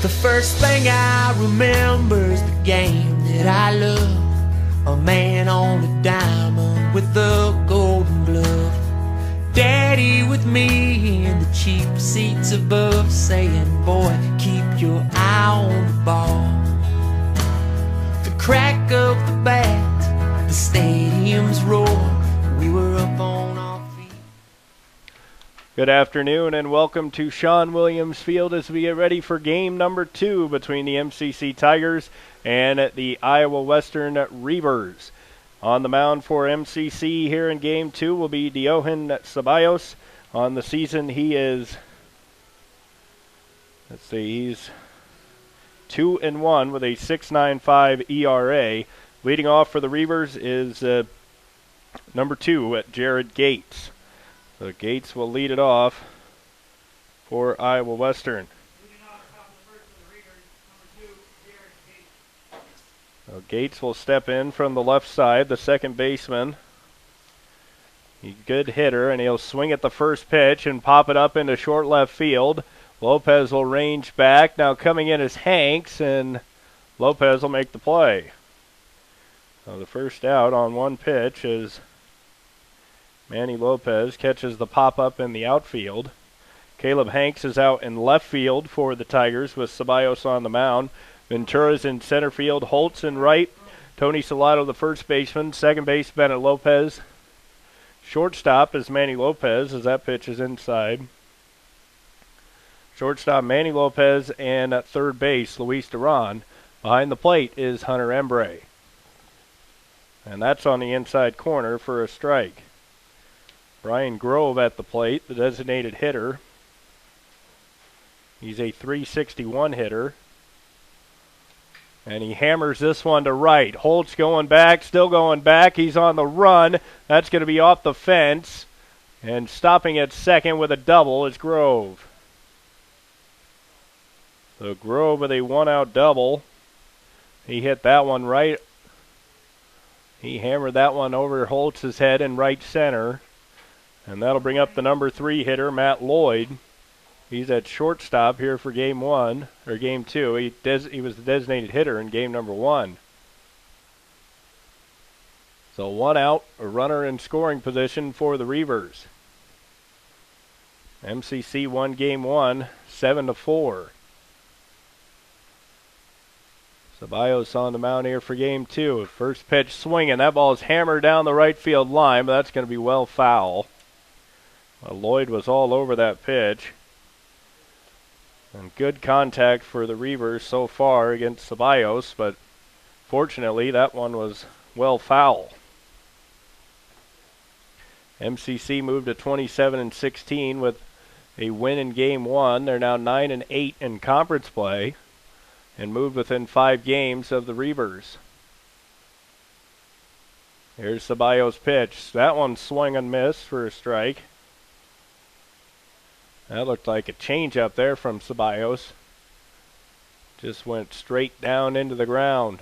The first thing I remember is the game that I love. A man on a diamond with a golden glove. Daddy with me in the cheap seats above, saying, boy, keep your eye on the ball. The crack of the bat, the stadium's roar. We were up on our feet. Good afternoon and welcome to Sean Williams Field as we get ready for game number 2 between the MCC Tigers and the Iowa Western Reavers. On the mound for MCC here in game 2 will be Johan Ceballos. On the season he is, he's 2-1 with a 6.95 ERA. Leading off for the Reavers is number 2 Jared Gates. So Gates will lead it off for Iowa Western. So Gates will step in from the left side, the second baseman. He's a good hitter, and he'll swing at the first pitch and pop it up into short left field. Lopez will range back. Now coming in is Hanks, and Lopez will make the play. So the first out on one pitch is Manny Lopez catches the pop-up in the outfield. Caleb Hanks is out in left field for the Tigers with Ceballos on the mound. Ventura's in center field, Holtz in right, Tony Salato the first baseman, second base Bennett Lopez. Shortstop is Manny Lopez as that pitch is inside. Shortstop Manny Lopez, and at third base Luis Duran. Behind the plate is Hunter Embre. And that's on the inside corner for a strike. Brian Grove at the plate, the designated hitter. He's a .361 hitter. And he hammers this one to right. Holtz going back, still going back. He's on the run. That's going to be off the fence. And stopping at second with a double is Grove. So Grove with a one-out double. He hit that one right. He hammered that one over Holtz's head in right center. And that'll bring up the number 3 hitter, Matt Lloyd. He's at shortstop here for game 1, or game 2. He was the designated hitter in game number 1. So one out, a runner in scoring position for the Reavers. MCC won game 1, 7-4. Ceballos on the mound here for game 2. First pitch swinging. That ball is hammered down the right field line, but that's going to be well foul. Lloyd was all over that pitch. And good contact for the Reavers so far against Ceballos, but fortunately that one was well foul. MCC moved to 27-16 with a win in game 1. They're now 9-8 in conference play and moved within 5 games of the Reavers. Here's Ceballos' pitch. That one swung and missed for a strike. That looked like a change-up there from Ceballos. Just went straight down into the ground.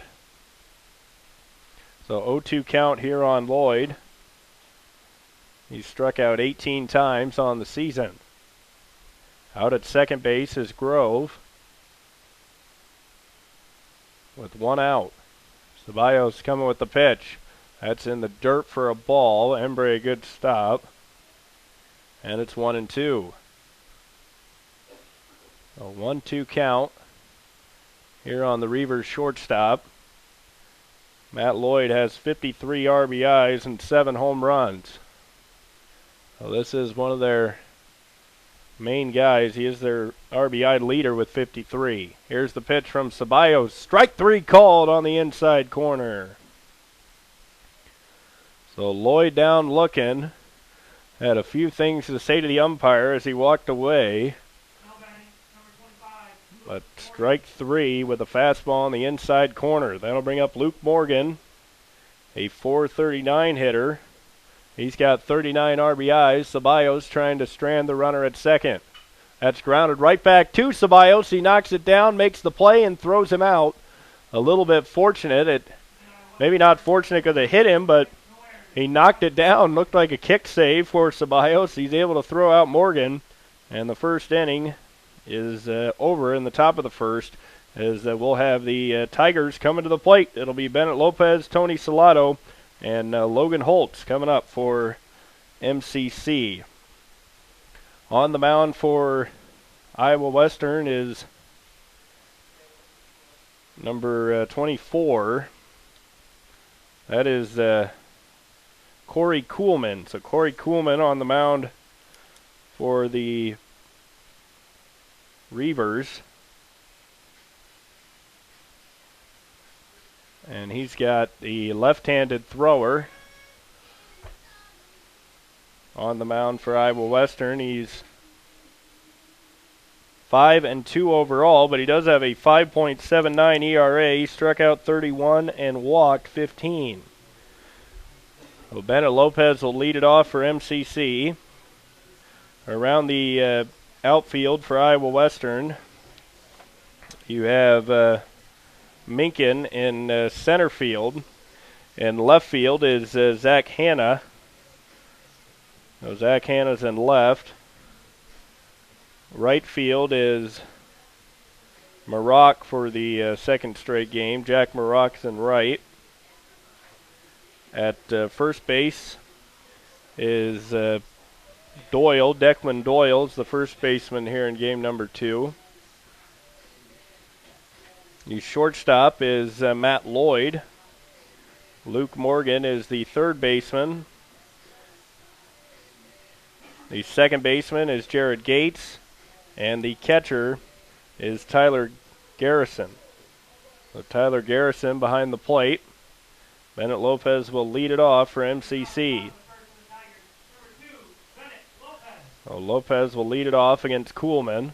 So 0-2 count here on Lloyd. He's struck out 18 times on the season. Out at second base is Grove with one out. Ceballos coming with the pitch. That's in the dirt for a ball. Embre a good stop. And it's 1-2. A 1-2 count here on the Reavers shortstop. Matt Lloyd has 53 RBIs and 7 home runs. So this is one of their main guys. He is their RBI leader with 53. Here's the pitch from Ceballos. Strike 3 called on the inside corner. So Lloyd down looking. Had a few things to say to the umpire as he walked away. But strike 3 with a fastball on the inside corner. That'll bring up Luke Morgan, a .439 hitter. He's got 39 RBIs. Ceballos trying to strand the runner at second. That's grounded right back to Ceballos. He knocks it down, makes the play, and throws him out. A little bit fortunate. Maybe not fortunate because it hit him, but he knocked it down. Looked like a kick save for Ceballos. He's able to throw out Morgan. And the first inning is over in the top of the first, as we'll have the Tigers coming to the plate. It'll be Bennett Lopez, Tony Salato, and Logan Holtz coming up for MCC. On the mound for Iowa Western is number 24. That is Corey Kuhlman. So Corey Kuhlman on the mound for the Reavers. And he's got the left-handed thrower on the mound for Iowa Western. He's 5-2 overall, but he does have a 5.79 ERA. He struck out 31 and walked 15. Well, Bennett Lopez will lead it off for MCC. Around the outfield for Iowa Western, you have Minkin in center field, and left field is Zach Hanna. So Zach Hanna's in left. Right field is Maroc for the second straight game. Jack Maroc's in right. At first base is Doyle. Declan Doyle's the first baseman here in game number 2. The shortstop is Matt Lloyd. Luke Morgan is the third baseman. The second baseman is Jared Gates. And the catcher is Tyler Garrison. So Tyler Garrison behind the plate. Bennett Lopez will lead it off for MCC. So Lopez will lead it off against Kuhlman,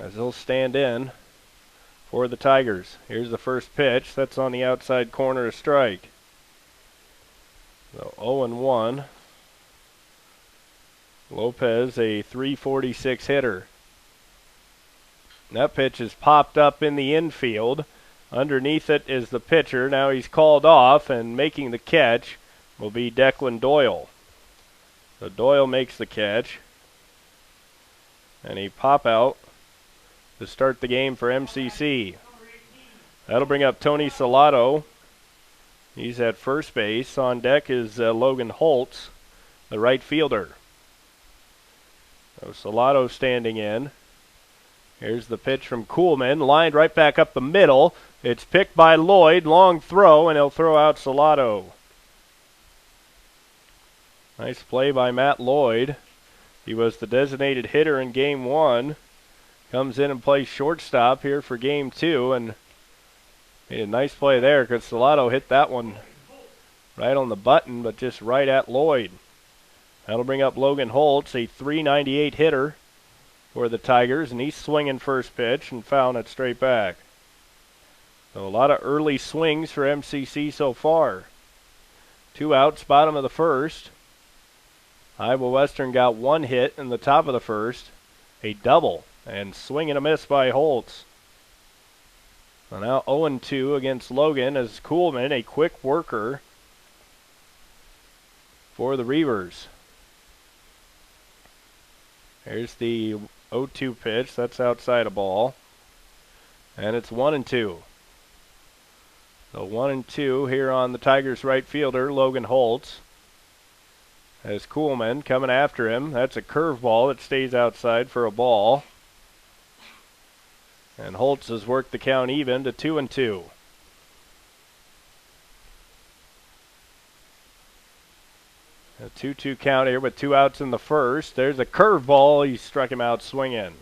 as he'll stand in for the Tigers. Here's the first pitch. That's on the outside corner, a strike. So 0-1. Lopez, a .346 hitter. That pitch is popped up in the infield. Underneath it is the pitcher. Now he's called off, and making the catch will be Declan Doyle. So Doyle makes the catch. And a pop out to start the game for MCC. That'll bring up Tony Salato. He's at first base. On deck is Logan Holtz, the right fielder. So Salato standing in. Here's the pitch from Kuhlman, lined right back up the middle. It's picked by Lloyd, long throw, and he'll throw out Salato. Nice play by Matt Lloyd. He was the designated hitter in game 1. Comes in and plays shortstop here for game 2, and made a nice play there because Salato hit that one right on the button, but just right at Lloyd. That'll bring up Logan Holtz, a .398 hitter for the Tigers, and he's swinging first pitch and fouling it straight back. So a lot of early swings for MCC so far. 2 outs, bottom of the first. Iowa Western got 1 hit in the top of the first, a double, and swing and a miss by Holtz. So now 0-2 against Logan as Kuhlman, a quick worker for the Reavers. Here's the 0-2 pitch. That's outside a ball. And it's 1-2. So 1-2 here on the Tigers' right fielder, Logan Holtz. As Kuhlman coming after him. That's a curveball that stays outside for a ball. And Holtz has worked the count even to 2-2. A 2-2 count here with 2 outs in the first. There's a curveball. He struck him out swinging.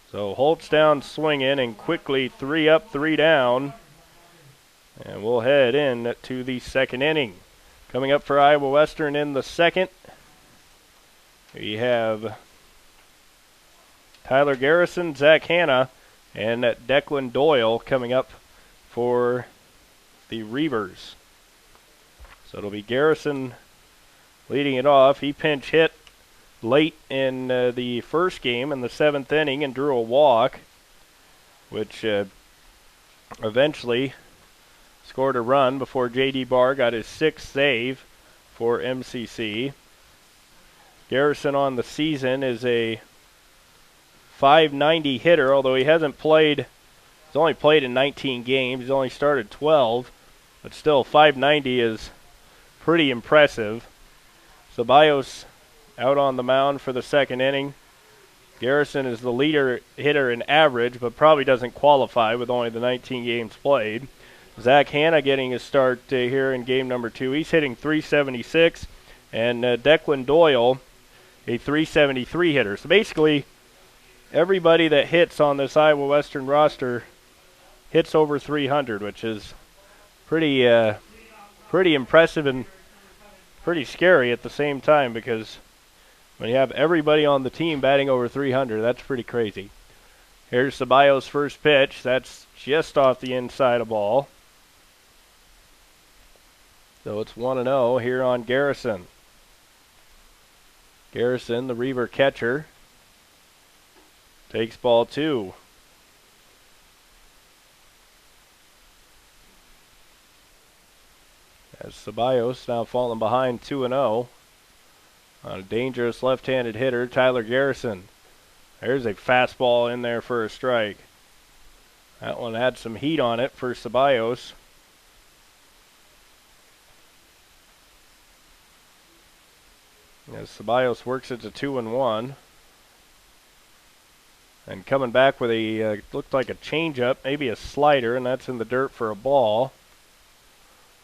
So Holtz down swinging, and quickly 3 up, 3 down. And we'll head in to the second inning. Coming up for Iowa Western in the second, we have Tyler Garrison, Zach Hanna, and Declan Doyle coming up for the Reavers. So it'll be Garrison leading it off. He pinch hit late in the first game in the 7th inning and drew a walk, which eventually scored a run before J.D. Barr got his 6th save for MCC. Garrison on the season is a .590 hitter, although he hasn't played. He's only played in 19 games. He's only started 12, but still .590 is pretty impressive. Ceballos out on the mound for the second inning. Garrison is the leader hitter in average, but probably doesn't qualify with only the 19 games played. Zach Hanna getting his start here in game number 2. He's hitting .376, and Declan Doyle, a .373 hitter. So basically, everybody that hits on this Iowa Western roster hits over .300, which is pretty impressive and pretty scary at the same time, because when you have everybody on the team batting over .300, that's pretty crazy. Here's Ceballos' first pitch. That's just off the inside of ball. So it's 1-0 here on Garrison. Garrison, the Reaver catcher, takes ball 2. As Ceballos now falling behind 2-0 on a dangerous left-handed hitter, Tyler Garrison. There's a fastball in there for a strike. That one had some heat on it for Ceballos. As Ceballos works it to 2-1. And coming back with a, looked like a changeup, maybe a slider, and that's in the dirt for a ball.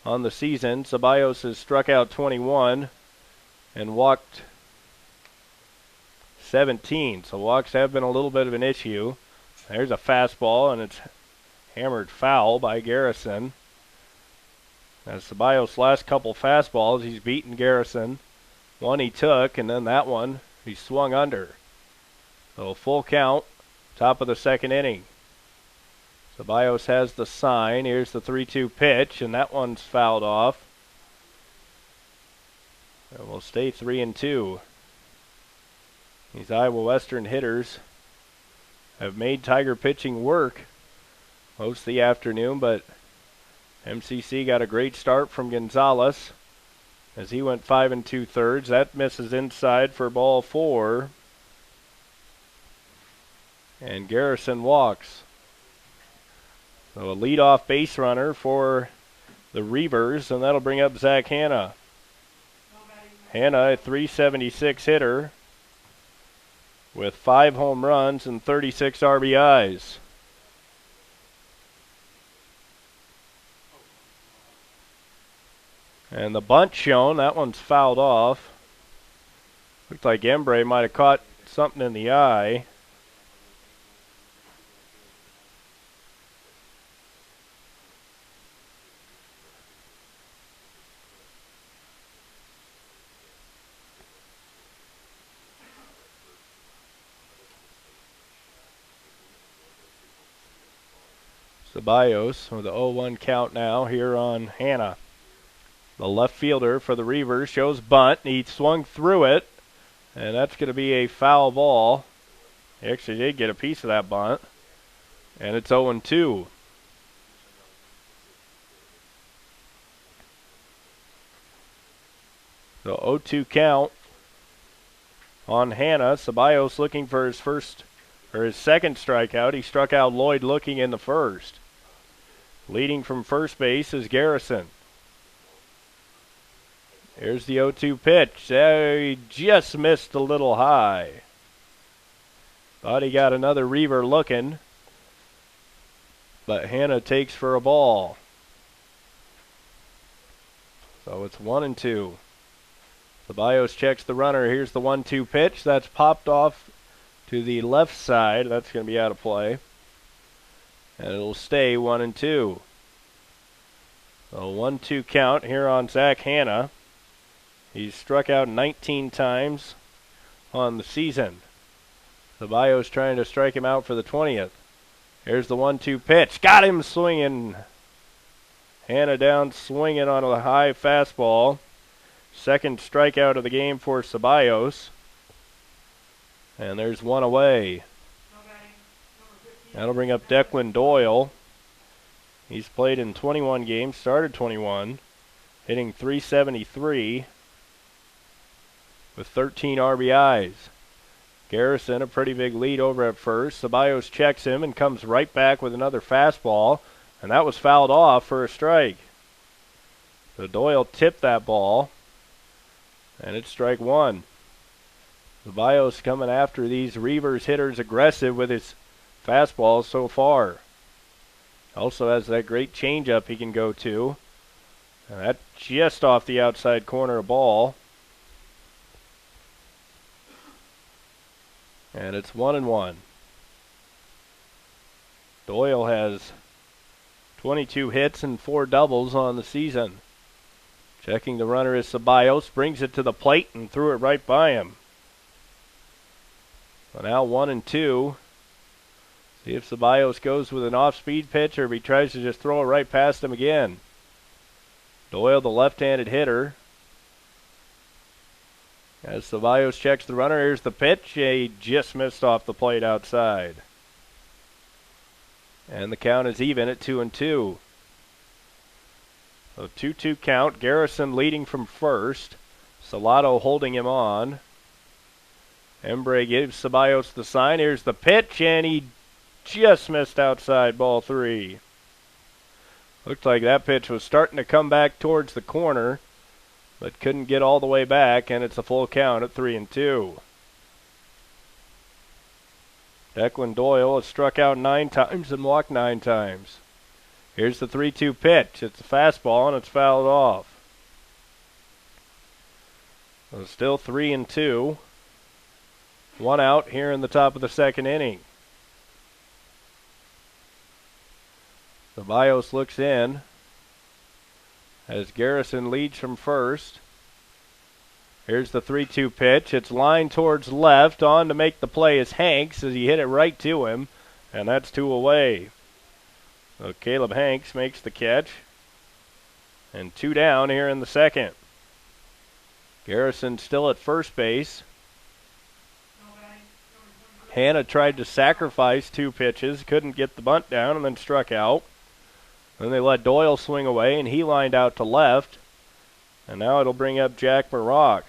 On the season, Ceballos has struck out 21 and walked 17. So walks have been a little bit of an issue. There's a fastball, and it's hammered foul by Garrison. As Ceballos' last couple fastballs, he's beaten Garrison. One he took, and then that one he swung under. So full count, top of the second inning. Ceballos has the sign. Here's the 3-2 pitch, and that one's fouled off. And we'll stay 3-2. These Iowa Western hitters have made Tiger pitching work most of the afternoon, but MCC got a great start from Gonzalez as he went 5 2/3. That misses inside for ball 4. And Garrison walks. So a leadoff base runner for the Reavers, and that'll bring up Zach Hanna. Hanna, a .376 hitter with 5 home runs and 36 RBIs. And the bunt shown, that one's fouled off. Looked like Embre might have caught something in the eye. Ceballos with the 0-1 count now here on Hanna. The left fielder for the Reavers shows bunt. He swung through it, and that's going to be a foul ball. He actually did get a piece of that bunt, and it's 0-2. So 0-2 count on Hanna. Ceballos looking for his second strikeout. He struck out Lloyd looking in the first. Leading from first base is Garrison. Here's the 0-2 pitch. He just missed a little high. Thought he got another Reaver looking, but Hanna takes for a ball. So it's 1-2. Ceballos checks the runner. Here's the 1-2 pitch. That's popped off to the left side. That's going to be out of play. And it'll stay 1-2. So 1-2 count here on Zach Hanna. He's struck out 19 times on the season. Ceballos trying to strike him out for the 20th. Here's the 1-2 pitch. Got him swinging. Hanna down swinging on a high fastball. Second strikeout of the game for Ceballos. And there's one away. That'll bring up Declan Doyle. He's played in 21 games, started 21, hitting .373. with 13 RBIs. Garrison, a pretty big lead over at first. Ceballos checks him and comes right back with another fastball, and that was fouled off for a strike. So Doyle tipped that ball, and it's strike one. Ceballos coming after these Reavers hitters aggressive with his fastballs so far. Also has that great changeup he can go to. And that just off the outside corner of ball. And it's 1-1. Doyle has 22 hits and 4 doubles on the season. Checking the runner is Ceballos, brings it to the plate and threw it right by him. So now 1-2. See if Ceballos goes with an off-speed pitch or if he tries to just throw it right past him again. Doyle, the left-handed hitter. As Ceballos checks the runner, here's the pitch. He just missed off the plate outside. And the count is even at 2-2. So 2-2 count. Garrison leading from first. Salado holding him on. Embre gives Ceballos the sign. Here's the pitch, and he just missed outside, ball 3. Looked like that pitch was starting to come back towards the corner, but couldn't get all the way back, and it's a full count at 3-2. Declan Doyle has struck out 9 times and walked 9 times. Here's the 3-2 pitch. It's a fastball, and it's fouled off. So still 3-2. 1 out here in the top of the second inning. Ceballos looks in as Garrison leads from first. Here's the 3-2 pitch. It's lined towards left. On to make the play is Hanks as he hit it right to him, and that's 2 away. So Caleb Hanks makes the catch, and 2 down here in the second. Garrison still at first base. Hanna tried to sacrifice 2 pitches, couldn't get the bunt down, and then struck out. Then they let Doyle swing away, and he lined out to left. And now it'll bring up Jack Marock,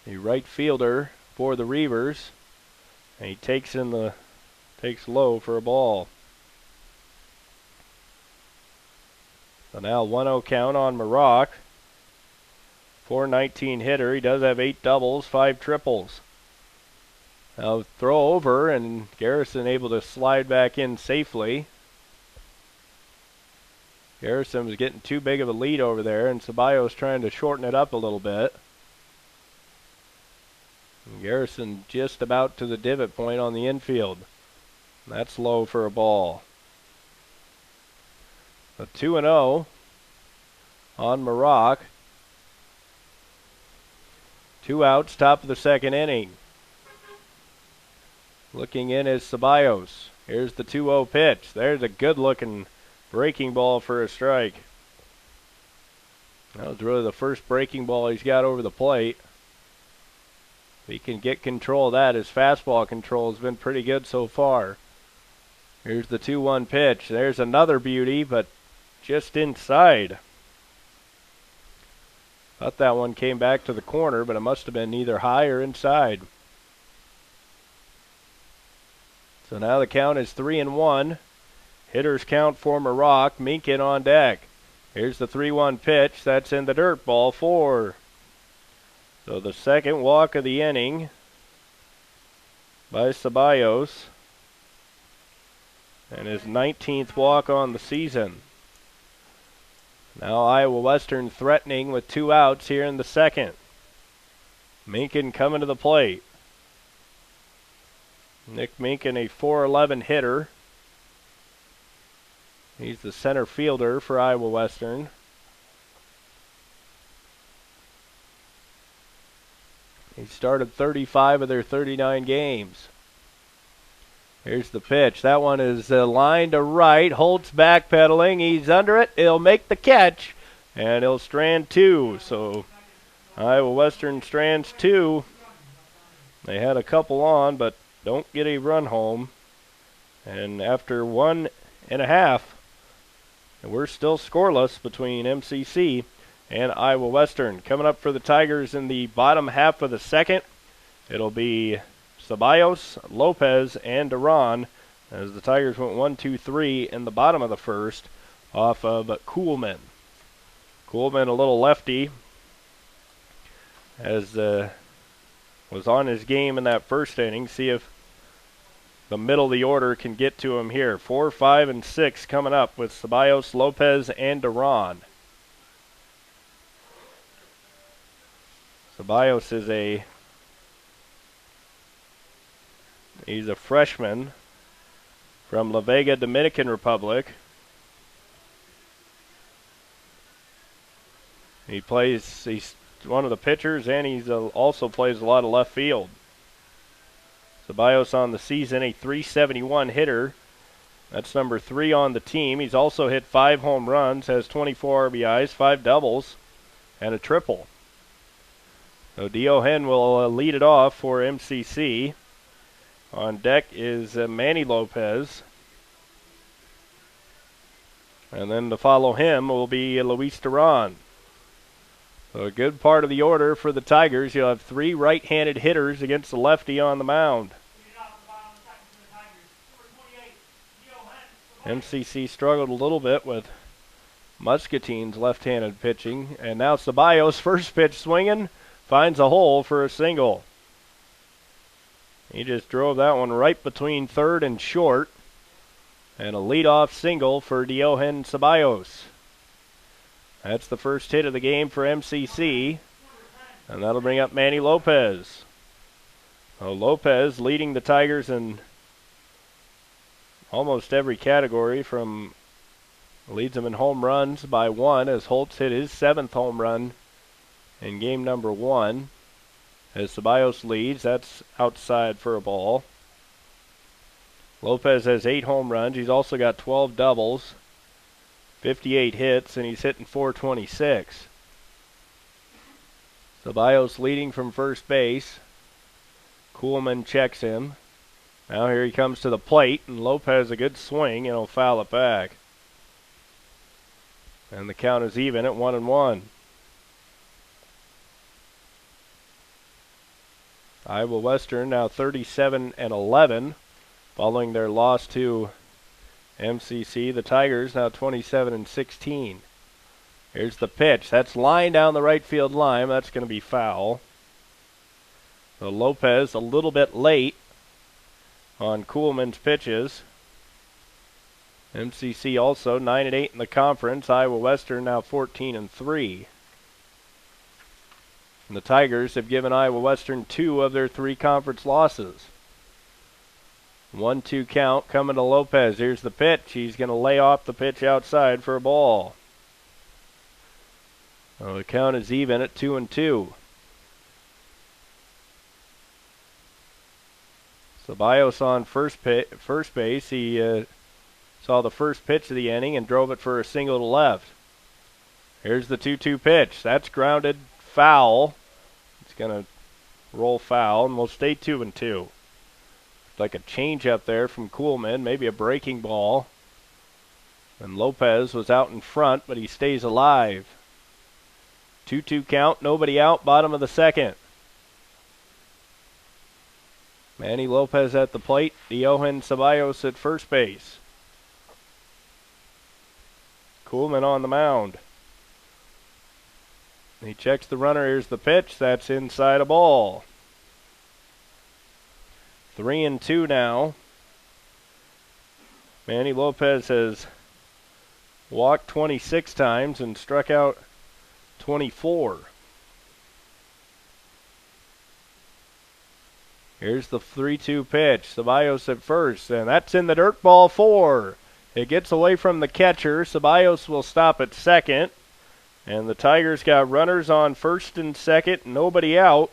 the right fielder for the Reavers. And he takes low for a ball. So now 1-0 count on Marock. .419 hitter. He does have 8 doubles, 5 triples. Now throw over, and Garrison able to slide back in safely. Garrison was getting too big of a lead over there, and Ceballos trying to shorten it up a little bit. And Garrison just about to the divot point on the infield. That's low for a ball. A 2-0 on Marock. 2 outs, top of the second inning. Looking in is Ceballos. Here's the 2-0 pitch. There's a good-looking breaking ball for a strike. That was really the first breaking ball he's got over the plate. If he can get control of that, his fastball control has been pretty good so far. Here's the 2-1 pitch. There's another beauty, but just inside. Thought that one came back to the corner, but it must have been either high or inside. So now the count is 3-1. Hitters count for Marock. Minkin on deck. Here's the 3-1 pitch. That's in the dirt, ball 4. So the second walk of the inning by Ceballos, and his 19th walk on the season. Now Iowa Western threatening with 2 outs here in the second. Minkin coming to the plate. Nick Minkin, a .411 hitter. He's the center fielder for Iowa Western. He started 35 of their 39 games. Here's the pitch. That one is lined to right. Holt's backpedaling. He's under it. He'll make the catch, and he'll strand 2. So Iowa Western strands 2. They had a couple on, but don't get a run home. And after 1.5, and we're still scoreless between MCC and Iowa Western. Coming up for the Tigers in the bottom half of the second, it'll be Ceballos, Lopez, and Duran, as the Tigers went 1-2-3 in the bottom of the first off of Kuhlman. Kuhlman, a little lefty, as was on his game in that first inning. See if the middle of the order can get to him here. 4, 5, and 6 coming up with Ceballos, Lopez, and Duran. Ceballos is he's a freshman from La Vega, Dominican Republic. He's one of the pitchers, and he's also plays a lot of left field. Ceballos on the season, a .371 hitter. That's number 3 on the team. He's also hit 5 home runs, has 24 RBIs, 5 doubles, and a triple. So Diohen will lead it off for MCC. On deck is Manny Lopez. And then to follow him will be Luis Duran. So a good part of the order for the Tigers. You'll have 3 right-handed hitters against the lefty on the mound. MCC struggled a little bit with Muscatine's left-handed pitching. And now Ceballos, first pitch swinging, finds a hole for a single. He just drove that one right between third and short. And a leadoff single for Diohen Ceballos. That's the first hit of the game for MCC. And that'll bring up Manny Lopez. So Lopez leading the Tigers in almost every category. Leads them in home runs by 1 as Holtz hit his 7th home run in game number 1. As Ceballos leads, that's outside for a ball. Lopez has 8 home runs. He's also got 12 doubles, 58 hits, and he's hitting .426. Ceballos leading from first base. Kuhlman checks him. Now here he comes to the plate, and Lopez a good swing, and he'll foul it back. And the count is even at 1-1. Iowa Western now 37-11, following their loss to MCC. The Tigers now 27-16. Here's the pitch. That's line down the right field line. That's going to be foul. So Lopez a little bit late on Kuhlman's pitches. MCC also 9-8 in the conference. Iowa Western now 14-3. And the Tigers have given Iowa Western 2 of their 3 conference losses. 1-2 count coming to Lopez. Here's the pitch. He's going to lay off the pitch outside for a ball. So the count is even at 2-2. Ceballos on first base. He saw the first pitch of the inning and drove it for a single to left. Here's the 2-2 pitch. That's grounded foul. It's going to roll foul, and we'll stay 2-2. Like a change up there from Kuhlman, maybe a breaking ball. And Lopez was out in front, but he stays alive. 2-2 count, nobody out, bottom of the second. Manny Lopez at the plate, Diohen Ceballos at first base. Kuhlman on the mound. He checks the runner. Here's the pitch. That's inside a ball. 3-2 now. Manny Lopez has walked 26 times and struck out 24. Here's the 3-2 pitch. Ceballos at first, and that's in the dirt, ball 4. It gets away from the catcher. Ceballos will stop at second. And the Tigers got runners on first and second, nobody out.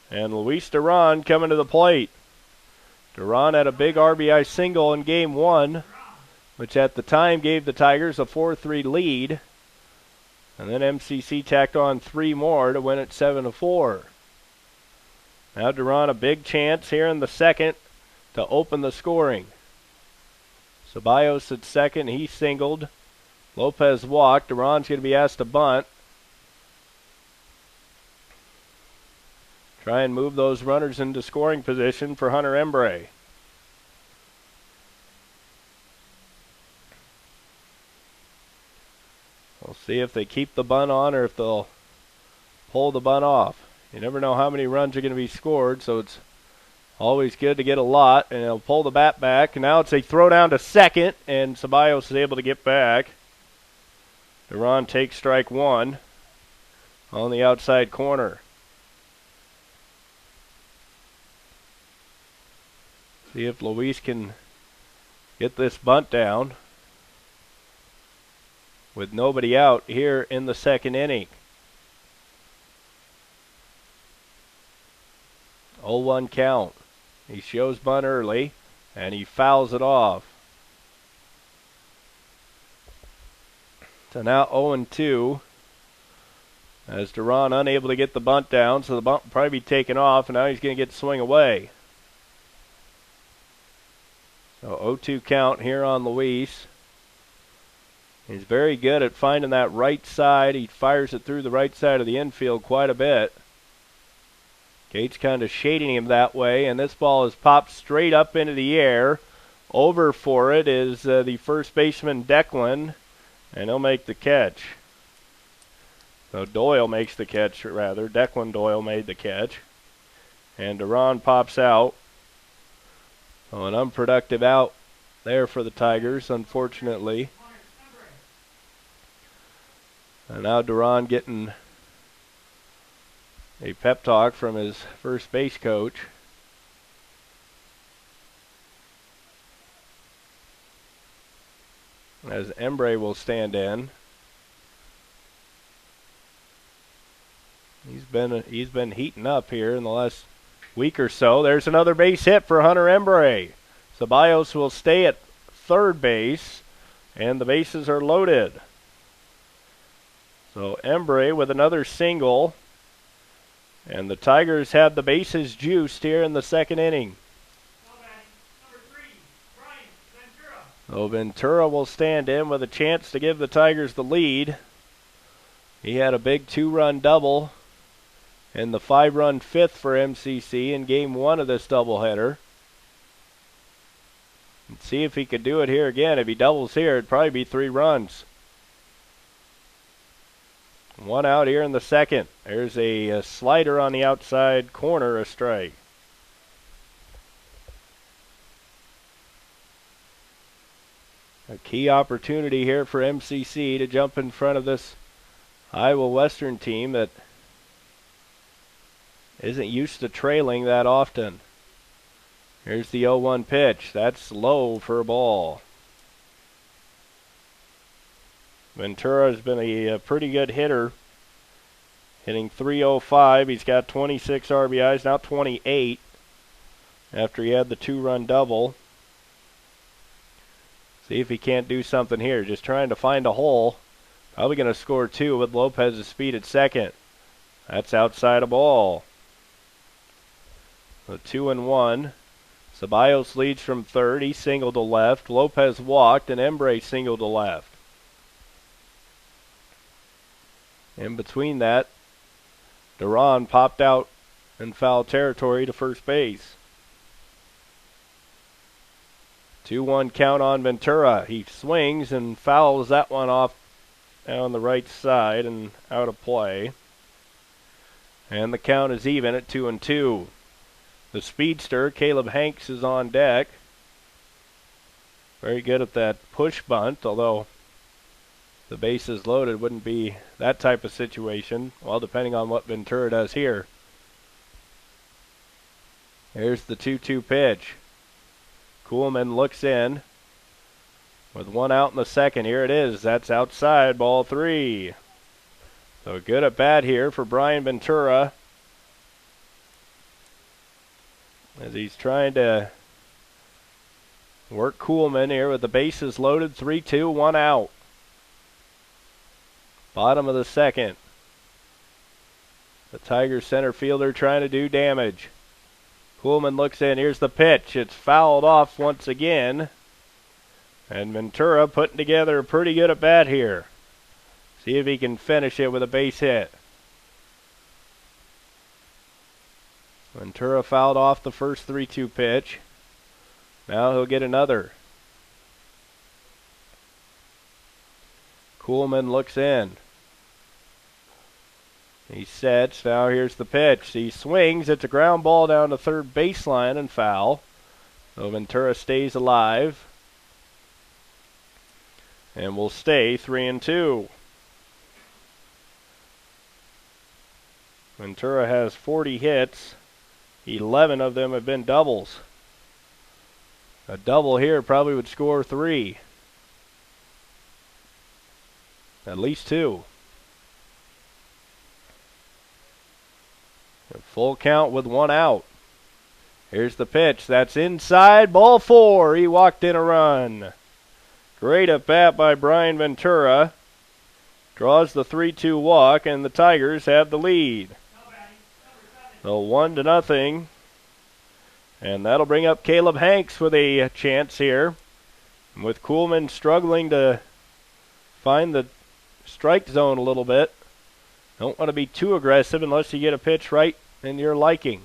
And Luis Duran coming to the plate. Duran had a big RBI single in game 1, which at the time gave the Tigers a 4-3 lead. And then MCC tacked on 3 more to win it 7-4. Now Duran a big chance here in the second to open the scoring. Ceballos at second, he singled. Lopez walked. Duran's going to be asked to bunt. try and move those runners into scoring position for Hunter Embray. We'll see if they keep the bunt on or if they'll pull the bunt off. You never know how many runs are going to be scored, so it's always good to get a lot. And they'll pull the bat back. And now it's a throw down to second, and Ceballos is able to get back. Duran takes strike one on the outside corner. See if Luis can get this bunt down with nobody out here in the second inning. 0-1 count. He shows bunt early, and he fouls it off. So now 0-2. As Duran unable to get the bunt down, so the bunt will probably be taken off, and now he's going to get the swing away. So 0-2 count here on Luis. He's very good at finding that right side. He fires it through the right side of the infield quite a bit. Gates kind of shading him that way, and this ball is popped straight up into the air. Over for it is the first baseman, Declan, and he'll make the catch. So Doyle makes the catch, rather. Declan Doyle made the catch. And Duran pops out. So an unproductive out there for the Tigers, unfortunately. And now Duran getting a pep talk from his first base coach. As Embray will stand in. He's been heating up here in the last week or so. There's another base hit for Hunter Embray. Ceballos will stay at third base, and the bases are loaded. So Embray with another single, and the Tigers have the bases juiced here in the second inning. So Ventura will stand in with a chance to give the Tigers the lead. He had a big 2-run double in the 5-run fifth for MCC in game 1 of this doubleheader. Let's see if he could do it here again. If he doubles here, it'd probably be 3 runs. 1 out here in the second. There's a slider on the outside corner, a strike. A key opportunity here for MCC to jump in front of this Iowa Western team that isn't used to trailing that often. Here's the 0-1 pitch. That's low for a ball. Ventura has been a pretty good hitter, hitting .305. He's got 26 RBIs, now 28, after he had the 2-run double. See if he can't do something here. Just trying to find a hole. Probably going to score 2 with Lopez's speed at second. That's outside a ball. So 2-1. Ceballos leads from third. He singled to left. Lopez walked, and Embray singled to left. In between that, Duran popped out in foul territory to first base. 2-1 count on Ventura. He swings and fouls that one off down the right side and out of play. And the count is even at 2-2. The speedster, Caleb Hanks, is on deck. Very good at that push bunt, although the bases loaded wouldn't be that type of situation. Well, depending on what Ventura does here. Here's the 2-2 pitch. Kuhlman looks in with 1 out in the second. Here it is. That's outside, ball 3. So good at bat here for Brian Ventura, as he's trying to work Kuhlman here with the bases loaded. 3-2, 1 out. Bottom of the second. The Tigers center fielder trying to do damage. Kuhlman looks in. Here's the pitch. It's fouled off once again. And Ventura putting together a pretty good at bat here. See if he can finish it with a base hit. Ventura fouled off the first 3-2 pitch. Now he'll get another. Kuhlman looks in. He sets. Now here's the pitch. He swings. It's a ground ball down the third baseline and foul. So Ventura stays alive. And will stay 3-2. Ventura has 40 hits. 11 of them have been doubles. A double here probably would score 3. At least 2. A full count with 1 out. Here's the pitch. That's inside. Ball 4. He walked in a run. Great at bat by Brian Ventura. Draws the 3-2 walk, and the Tigers have the lead. So 1-0. And that'll bring up Caleb Hanks with a chance here. And with Kuhlman struggling to find the strike zone a little bit. Don't want to be too aggressive unless you get a pitch right in your liking.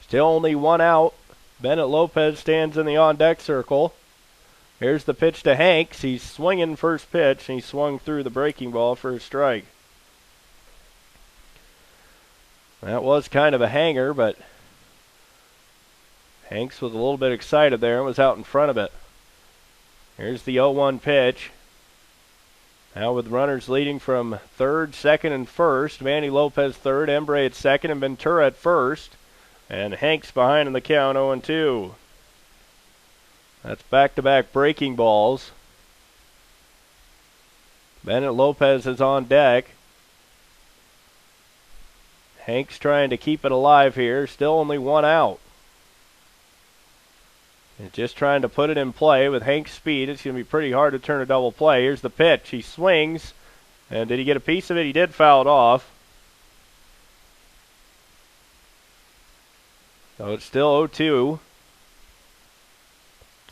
Still only 1 out. Bennett Lopez stands in the on-deck circle. Here's the pitch to Hanks. He's swinging first pitch, and he swung through the breaking ball for a strike. That was kind of a hanger, but Hanks was a little bit excited there and was out in front of it. Here's the 0-1 pitch. Now with runners leading from third, second, and first. Manny Lopez third, Embre at second, and Ventura at first. And Hanks behind in the count, 0-2. That's back-to-back breaking balls. Bennett Lopez is on deck. Hanks trying to keep it alive here. Still only 1 out. And just trying to put it in play with Hank's speed. It's going to be pretty hard to turn a double play. Here's the pitch. He swings. And did he get a piece of it? He did foul it off. So it's still 0-2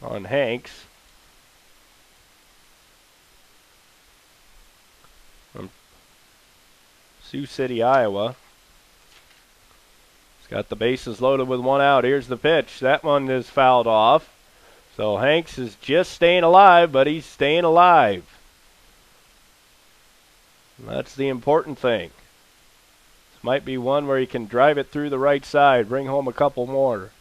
on Hanks. From Sioux City, Iowa. He's got the bases loaded with 1 out. Here's the pitch. That one is fouled off. So Hanks is just staying alive, but he's staying alive. That's the important thing. This might be one where he can drive it through the right side, bring home a couple more.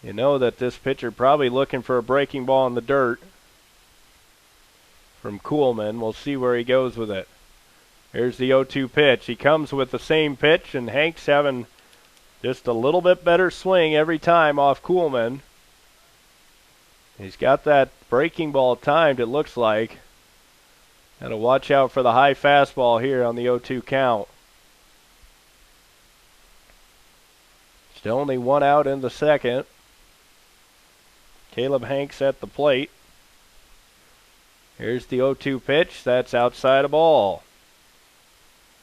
You know that this pitcher probably looking for a breaking ball in the dirt from Kuhlman. We'll see where he goes with it. Here's the 0-2 pitch. He comes with the same pitch, and Hanks having just a little bit better swing every time off Kuhlman. He's got that breaking ball timed, it looks like. Got to watch out for the high fastball here on the 0-2 count. Still only 1 out in the second. Caleb Hanks at the plate. Here's the 0-2 pitch. That's outside a ball.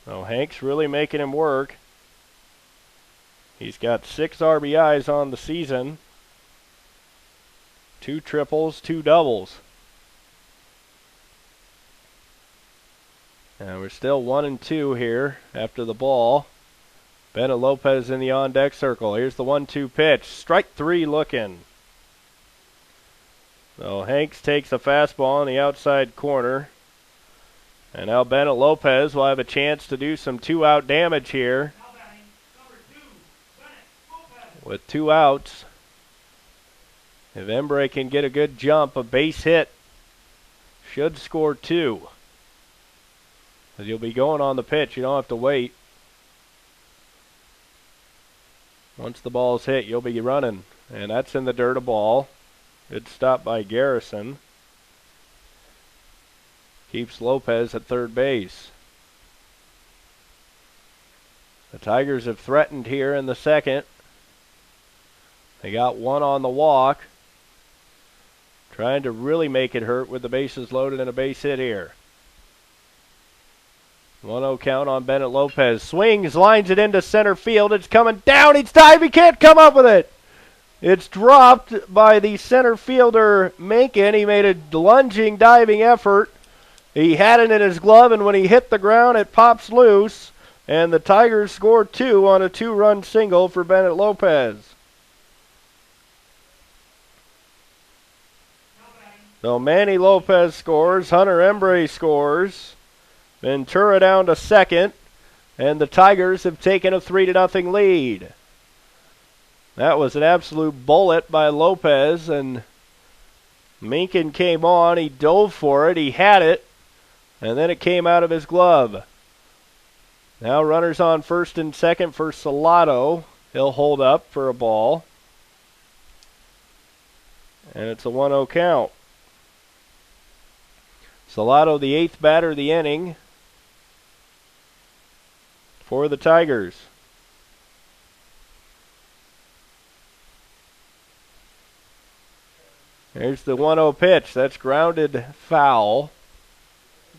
So Hanks really making him work. He's got 6 RBIs on the season. 2 triples, 2 doubles. And we're still 1-2 here after the ball. Bennett Lopez in the on-deck circle. Here's the 1-2 pitch. Strike 3 looking. So Hanks takes a fastball in the outside corner. And now Bennett Lopez will have a chance to do some 2-out damage here. With 2 outs. If Embre can get a good jump, a base hit should score 2. Because you'll be going on the pitch. You don't have to wait. Once the ball's hit, you'll be running. And that's in the dirt, a ball. Good stop by Garrison. Keeps Lopez at third base. The Tigers have threatened here in the second. They got 1 on the walk. Trying to really make it hurt with the bases loaded and a base hit here. 1-0 count on Bennett Lopez. Swings, lines it into center field. It's coming down. He's diving. He can't come up with it. It's dropped by the center fielder, Mencken. He made a lunging, diving effort. He had it in his glove, and when he hit the ground, it pops loose. And the Tigers score 2 on a 2-run single for Bennett Lopez. So Manny Lopez scores, Hunter Embre scores, Ventura down to second, and the Tigers have taken a 3-0 lead. That was an absolute bullet by Lopez, and Minkin came on, he dove for it, he had it, and then it came out of his glove. Now runners on first and second for Salado. He'll hold up for a ball. And it's a 1-0 count. Salado, the 8th batter of the inning for the Tigers. There's the 1-0 pitch. That's grounded foul.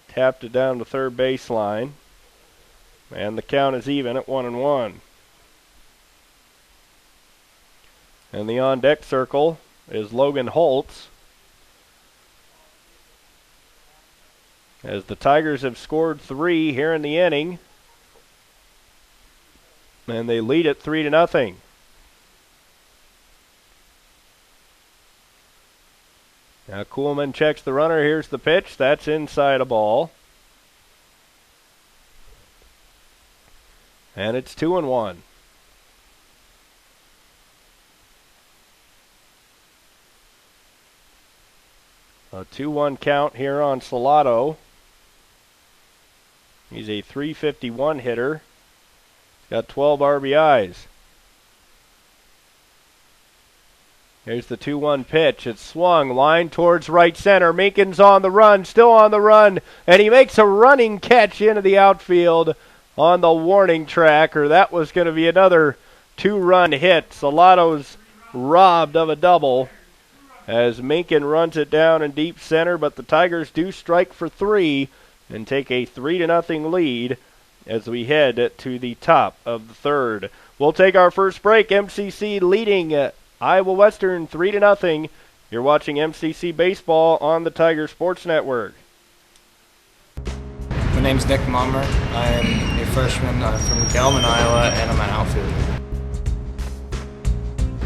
Tapped it down the third baseline. And the count is even at 1-1. And the on-deck circle is Logan Holtz. As the Tigers have scored 3 here in the inning. And they lead it 3-0. Now Kuhlman checks the runner. Here's the pitch. That's inside a ball. And it's 2-1. A 2-1 count here on Salado. He's a .351 hitter. Got 12 RBIs. Here's the 2-1 pitch. It's swung, line towards right center. Minkin's on the run, still on the run, and he makes a running catch into the outfield on the warning track, or that was going to be another 2-run hit. Salado's robbed of a double as Minkin runs it down in deep center, but the Tigers do strike for 3 and take a 3-0 lead as we head to the top of the third. We'll take our first break. MCC leading Iowa Western 3-0. You're watching MCC Baseball on the Tiger Sports Network. My name's Nick Mummer. I'm a freshman from Gelman, Iowa, and I'm an outfielder.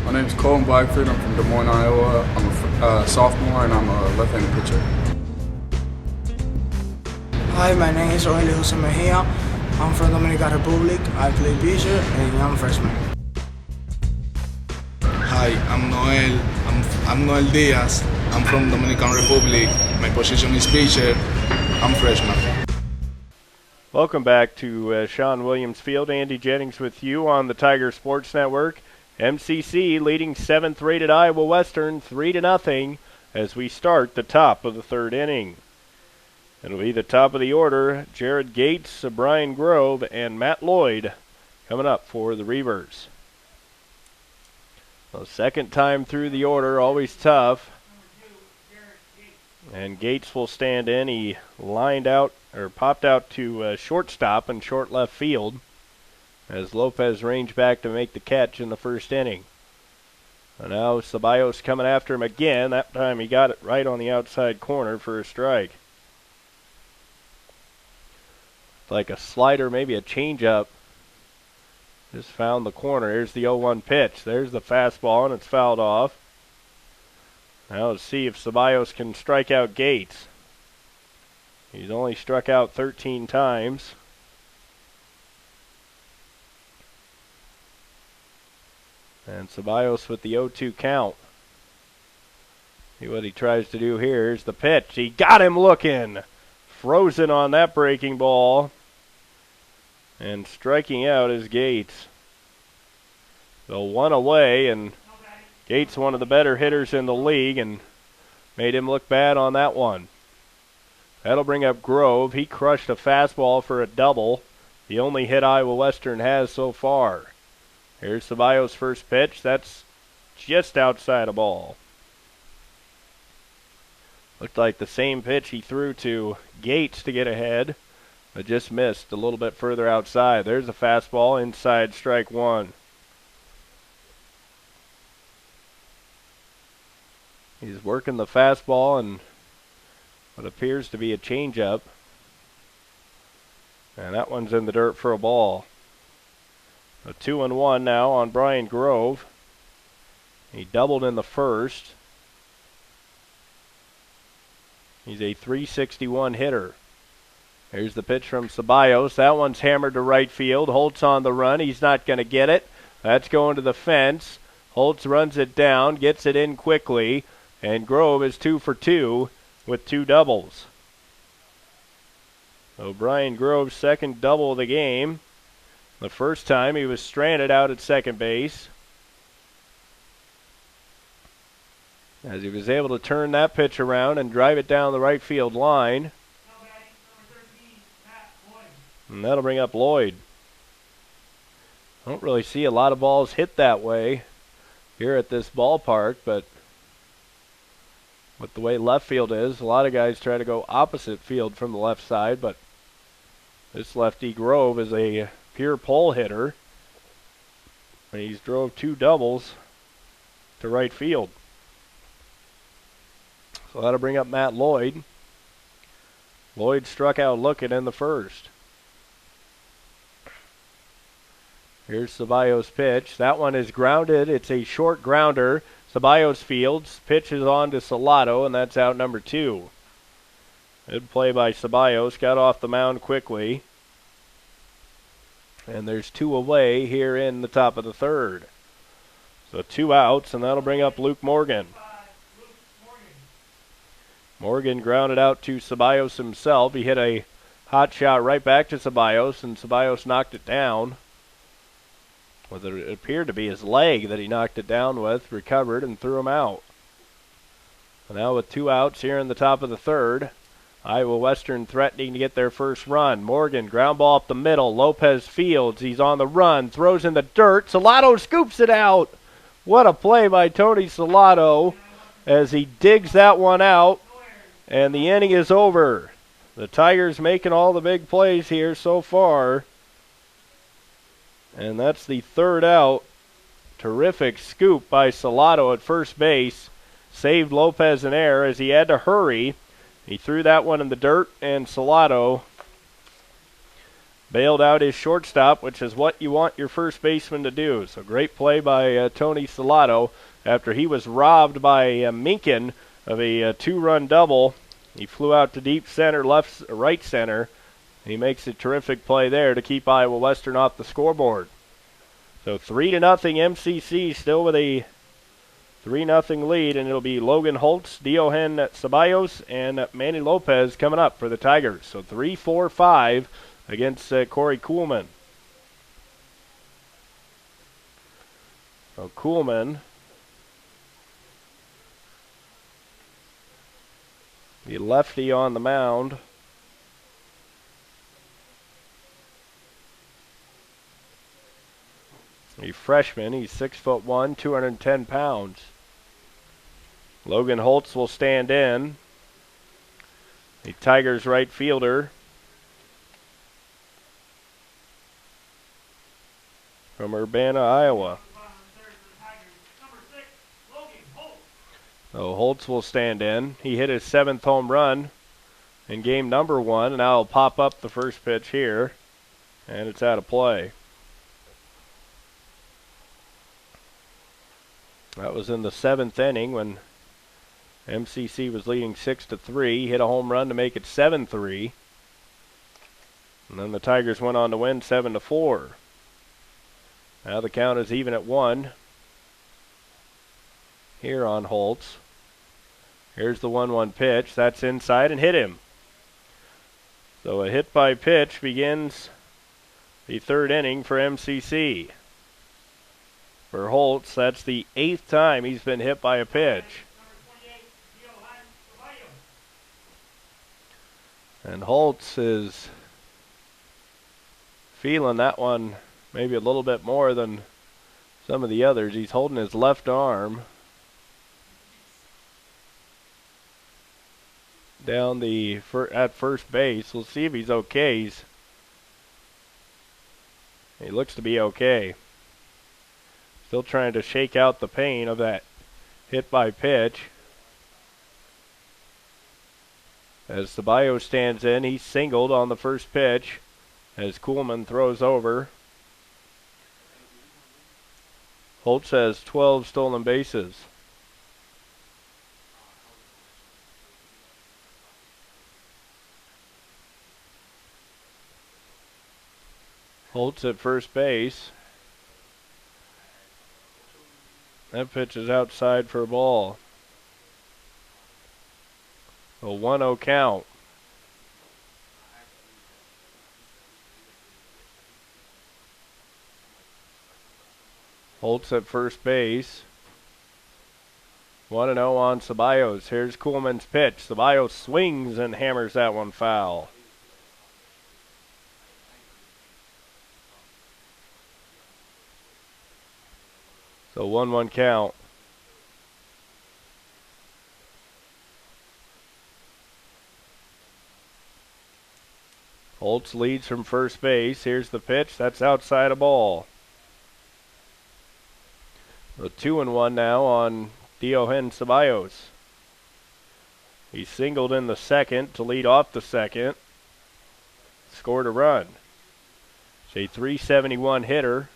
My name's Colin Blackford. I'm from Des Moines, Iowa. I'm a sophomore and I'm a left-handed pitcher. Hi, my name is Rogelio Jose Mejia. I'm from Dominican Republic. I play pitcher and I'm a freshman. Hi, I'm Noel. I'm Noel Diaz. I'm from Dominican Republic. My position is pitcher. I'm freshman. Welcome back to Sean Williams Field. Andy Jennings with you on the Tiger Sports Network. MCC leading 7th-rated at Iowa Western 3-0 as we start the top of the third inning. It'll be the top of the order. Jared Gates, Brian Grove, and Matt Lloyd coming up for the Reavers. So second time through the order, always tough. And Gates will stand in. He lined out, or popped out to shortstop and short left field as Lopez ranged back to make the catch in the first inning. And now Ceballos coming after him again. That time he got it right on the outside corner for a strike. Like a slider, maybe a changeup. Just found the corner. Here's the 0-1 pitch. There's the fastball, and it's fouled off. Now let's see if Ceballos can strike out Gates. He's only struck out 13 times. And Ceballos with the 0-2 count. See what he tries to do here. Here's the pitch. He got him looking. Frozen on that breaking ball. And striking out is Gates. So one away, and Gates one of the better hitters in the league and made him look bad on that one. That'll bring up Grove. He crushed a fastball for a double. The only hit Iowa Western has so far. Here's Ceballos' first pitch. That's just outside a ball. Looked like the same pitch he threw to Gates to get ahead, but just missed a little bit further outside. There's a fastball inside strike one. He's working the fastball and what appears to be a changeup. And that one's in the dirt for a ball. A 2-1 now on Brian Grove. He doubled in the first. He's a .361 hitter. Here's the pitch from Ceballos. That one's hammered to right field. Holtz on the run. He's not going to get it. That's going to the fence. Holtz runs it down, gets it in quickly, and Grove is 2 for 2 with 2 doubles. So Brian Grove's second double of the game. The first time he was stranded out at second base, as he was able to turn that pitch around and drive it down the right field line. And that'll bring up Lloyd. I don't really see a lot of balls hit that way here at this ballpark, but with the way left field is, a lot of guys try to go opposite field from the left side, but this lefty Grove is a pure pull hitter. And he's drove 2 doubles to right field. So that'll bring up Matt Lloyd. Lloyd struck out looking in the first. Here's Ceballos' pitch. That one is grounded. It's a short grounder. Ceballos fields. Pitch is on to Salado, and that's out number 2. Good play by Ceballos. Got off the mound quickly. And there's 2 away here in the top of the third. So 2 outs, and that'll bring up Luke Morgan. Morgan grounded out to Ceballos himself. He hit a hot shot right back to Ceballos, and Ceballos knocked it down. Well, it appeared to be his leg that he knocked it down with, recovered, and threw him out. And now with 2 outs here in the top of the third, Iowa Western threatening to get their first run. Morgan, ground ball up the middle. Lopez fields. He's on the run. Throws in the dirt. Salado scoops it out. What a play by Tony Salado as he digs that one out. And the inning is over. The Tigers making all the big plays here so far. And that's the 3rd out. Terrific scoop by Salado at first base. Saved Lopez an error as he had to hurry. He threw that one in the dirt, and Salado bailed out his shortstop, which is what you want your first baseman to do. So great play by Tony Salado after he was robbed by Minkin of a 2-run double. He flew out to deep center, right center. He makes a terrific play there to keep Iowa Western off the scoreboard. So 3-0 MCC, still with a 3-0 lead, and it'll be Logan Holtz, Diogen Ceballos, and Manny Lopez coming up for the Tigers. So 3-4-5 against Corey Kuhlman. So Kuhlman, the lefty on the mound. A freshman, he's 6'1", 210 pounds. Logan Holtz will stand in. The Tigers right fielder from Urbana, Iowa. So Holtz will stand in. He hit his 7th home run in game number 1, and now he'll pop up the first pitch here, and it's out of play. That was in the 7th inning when MCC was leading 6-3. Hit a home run to make it 7-3. And then the Tigers went on to win 7-4. Now the count is even at 1 here on Holtz. Here's the 1-1 pitch. That's inside and hit him. So a hit by pitch begins the 3rd inning for MCC. For Holtz, that's the 8th time he's been hit by a pitch. And Holtz is feeling that one maybe a little bit more than some of the others. He's holding his left arm down at first base. We'll see if he's okay. He looks to be okay. Still trying to shake out the pain of that hit by pitch. As Ceballos stands in, he's singled on the first pitch. as Kuhlman throws over. Holtz has 12 stolen bases. Holtz at first base. That pitch is outside for a ball. A 1-0 count. Holtz at first base. 1-0 on Ceballos. Here's Kuhlman's pitch. Ceballos swings and hammers that one foul. So 1-1 count. Holtz leads from first base. Here's the pitch. That's outside a ball. A 2-1 now on Diogen Ceballos. He singled in the second to lead off the second. Scored a run. It's a 371 hitter.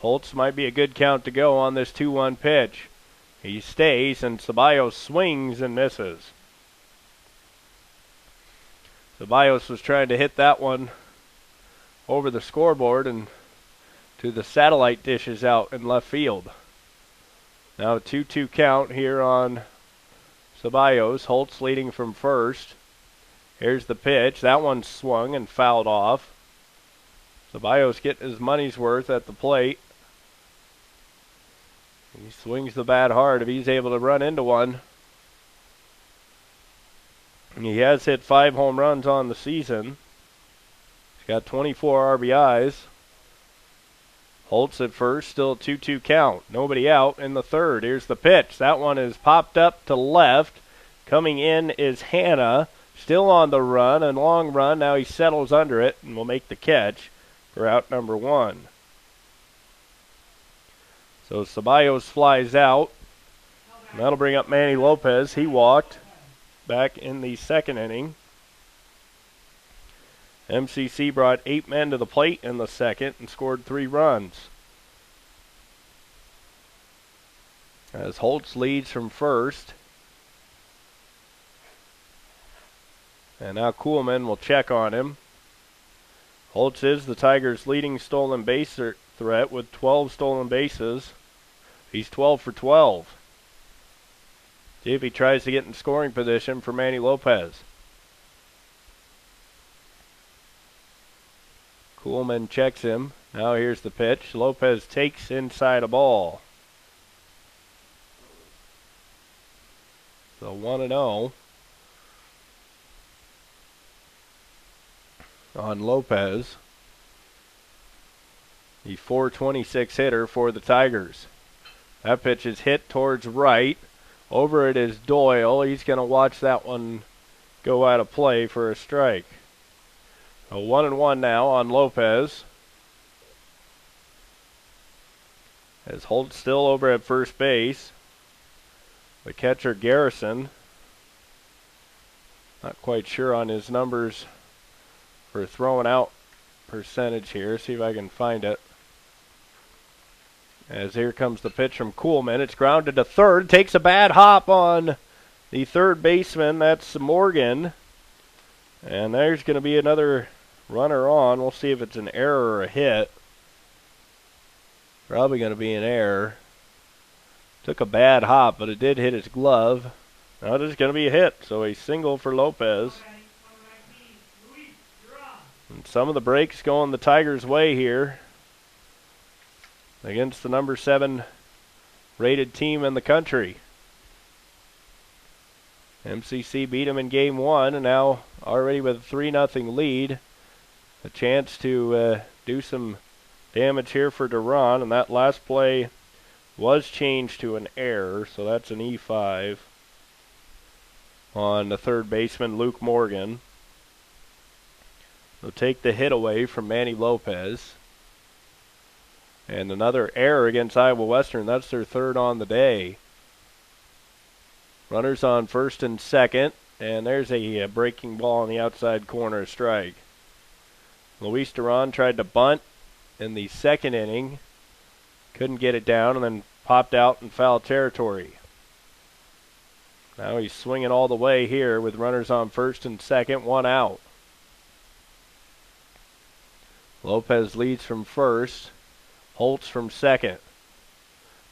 Holtz might be a good count to go on this 2-1 pitch. He stays and Ceballos swings and misses. Ceballos was trying to hit that one over the scoreboard and to the satellite dishes out in left field. Now a 2-2 count here on Ceballos. Holtz leading from first. Here's the pitch. That one swung and fouled off. Ceballos getting his money's worth at the plate. He swings the bat hard if he's able to run into one. And he has hit 5 home runs on the season. He's got 24 RBIs. Holtz at first, still a 2-2 count. Nobody out in the third. Here's the pitch. That one is popped up to left. Coming in is Hanna. Still on the run, a long run. Now he settles under it and will make the catch for out number 1. So Ceballos flies out. And that'll bring up Manny Lopez. He walked back in the second inning. MCC brought 8 men to the plate in the second and scored 3 runs. As Holtz leads from first. And now Kuhlman will check on him. Holtz is the Tigers' leading stolen base threat with 12 stolen bases. He's 12 for 12. See if he tries to get in scoring position for Manny Lopez. Kuhlman checks him. Now here's the pitch. Lopez takes inside a ball. So 1-0 on Lopez. The .426 hitter for the Tigers. That pitch is hit towards right. Over it is Doyle. He's going to watch that one go out of play for a strike. A 1-1 now on Lopez. As Holtz still over at first base. The catcher Garrison. Not quite sure on his numbers for throwing out percentage here. See if I can find it. As here comes the pitch from Kuhlman. It's grounded to third. Takes a bad hop on the third baseman. That's Morgan. And there's going to be another runner on. We'll see if it's an error or a hit. Probably going to be an error. Took a bad hop, but it did hit his glove. Now it is going to be a hit. So a single for Lopez. And some of the breaks going the Tigers' way here against the number 7 rated team in the country. MCC beat them in game 1 and now already with a 3-0 lead. A chance to do some damage here for Duran, and that last play was changed to an error, so that's an E5 on the third baseman Luke Morgan. They'll take the hit away from Manny Lopez. And another error against Iowa Western. That's their third on the day. Runners on first and second. And there's a breaking ball in the outside corner, strike. Luis Duran tried to bunt in the second inning. Couldn't get it down and then popped out in foul territory. Now he's swinging all the way here with runners on first and second, 1 out. Lopez leads from first. Holtz from second.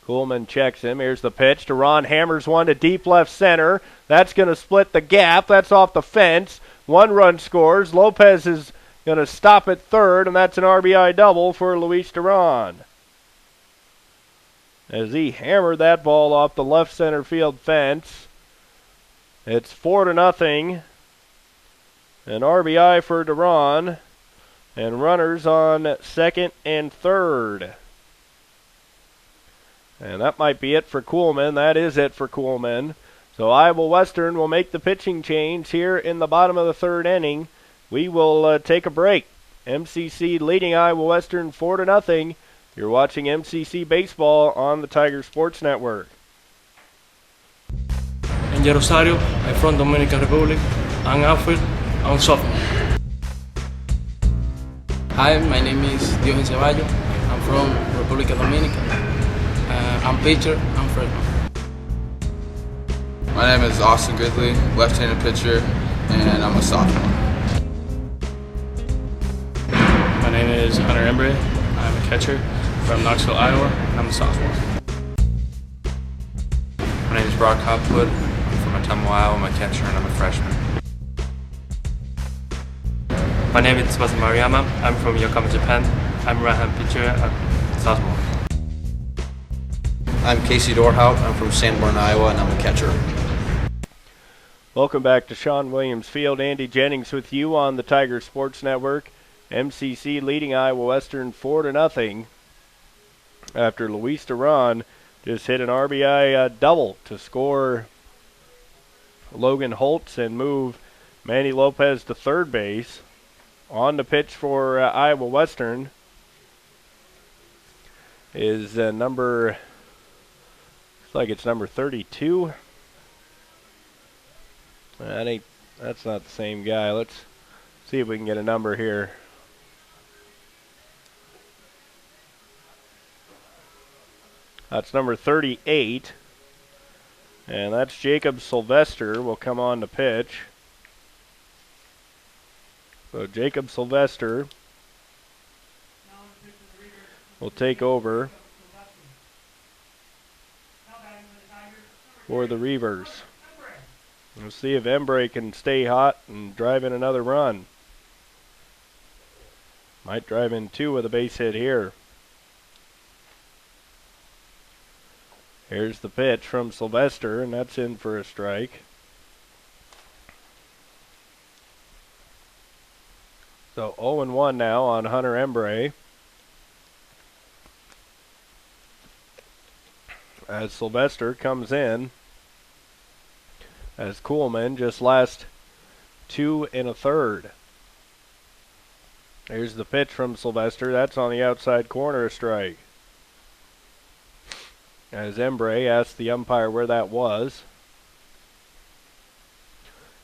Kuhlman checks him. Here's the pitch. Duran hammers one to deep left center. That's going to split the gap. That's off the fence. 1 run scores. Lopez is going to stop at third, and that's an RBI double for Luis Duran. As he hammered that ball off the left center field fence. It's 4-0. An RBI for Duran. And runners on second and third. And that might be it for Kuhlman. That is it for Kuhlman. So Iowa Western will make the pitching change here in the bottom of the third inning. We will take a break. MCC leading Iowa Western 4-0. You're watching MCC Baseball on the Tiger Sports Network. Angel Rosario, I'm from Dominican Republic. I'm outfield, I'm sophomore. Hi, my name is Diogen Ceballo. I'm from República Dominicana. I'm pitcher, I'm freshman. My name is Austin Gridley, left-handed pitcher, and I'm a sophomore. My name is Hunter Embry. I'm a catcher from Knoxville, Iowa, and I'm a sophomore. My name is Brock Hopwood. I'm from Ottumwa, Iowa. I'm a catcher, and I'm a freshman. My name is Tsubasa Mariyama. I'm from Yokohama, Japan. I'm a right-hand pitcher at sophomore. I'm Casey Dorhout. I'm from Sanborn, Iowa, and I'm a catcher. Welcome back to Sean Williams Field. Andy Jennings with you on the Tiger Sports Network. MCC leading Iowa Western 4-0 after Luis Duran just hit an RBI double to score Logan Holtz and move Manny Lopez to third base. On the pitch for Iowa Western is number, looks like it's number 32. That's not the same guy. Let's see if we can get a number here. That's number 38. And that's Jacob Sylvester will come on to pitch. So Jacob Sylvester will take over for the Reavers. We'll see if Embry can stay hot and drive in another run. Might drive in 2 with a base hit here. Here's the pitch from Sylvester, and that's in for a strike. So 0-1 now on Hunter Embry. As Sylvester comes in, as Kuhlman just last 2 1/3. Here's the pitch from Sylvester. That's on the outside corner, a strike. As Embry asked the umpire where that was.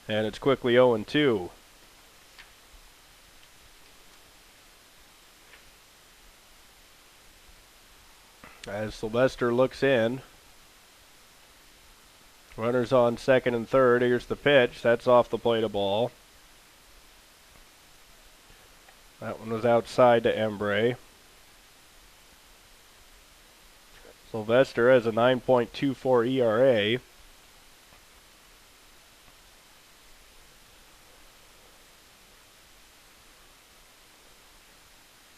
And it's quickly 0-2. As Sylvester looks in. Runners on second and third. Here's the pitch. That's off the plate, a ball. That one was outside to Embry. Sylvester has a 9.24 ERA.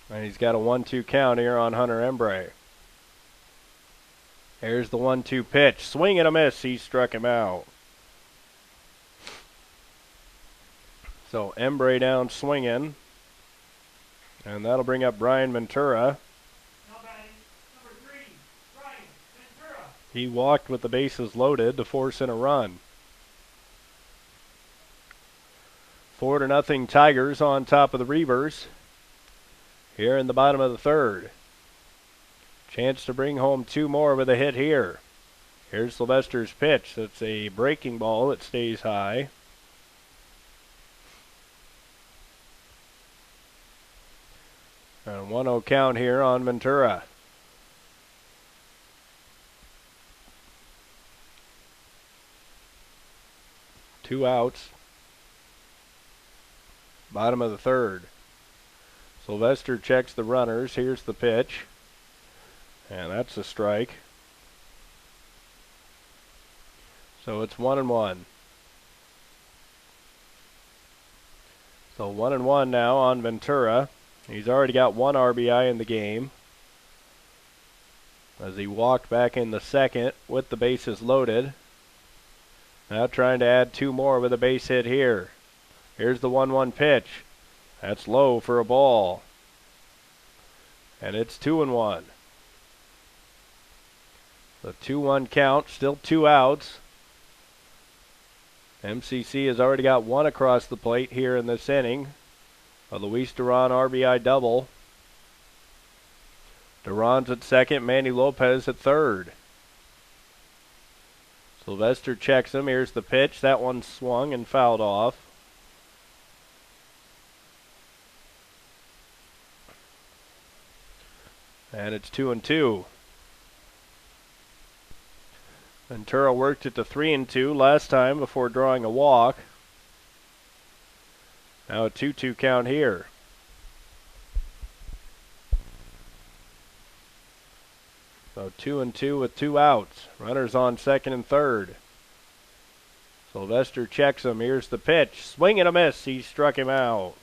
And he's got a 1-2 count here on Hunter Embry. Here's the 1-2 pitch. Swing and a miss. He struck him out. So Embry down swinging. And that'll bring up Brian Ventura. Number 3, Brian Ventura. He walked with the bases loaded to force in a run. 4-0 Tigers on top of the Reavers. Here in the bottom of the third. Chance to bring home 2 more with a hit here. Here's Sylvester's pitch. That's a breaking ball that stays high. And 1-0 count here on Ventura. Two outs. Bottom of the third. Sylvester checks the runners. Here's the pitch. And that's a strike. So it's 1-1. So 1-1 now on Ventura. He's already got one RBI in the game, as he walked back in the second with the bases loaded. Now trying to add two more with a base hit here. Here's the 1-1 pitch. That's low for a ball. And it's 2-1. The 2-1 count, still two outs. MCC has already got one across the plate here in this inning. A Luis Duran RBI double. Duran's at second, Manny Lopez at third. Sylvester checks him. Here's the pitch. That one swung and fouled off. And it's 2-2. Ventura worked it to 3-2 last time before drawing a walk. Now a 2-2 count here. So 2-2 with two outs. Runners on second and third. Sylvester checks him. Here's the pitch. Swing and a miss. He struck him out.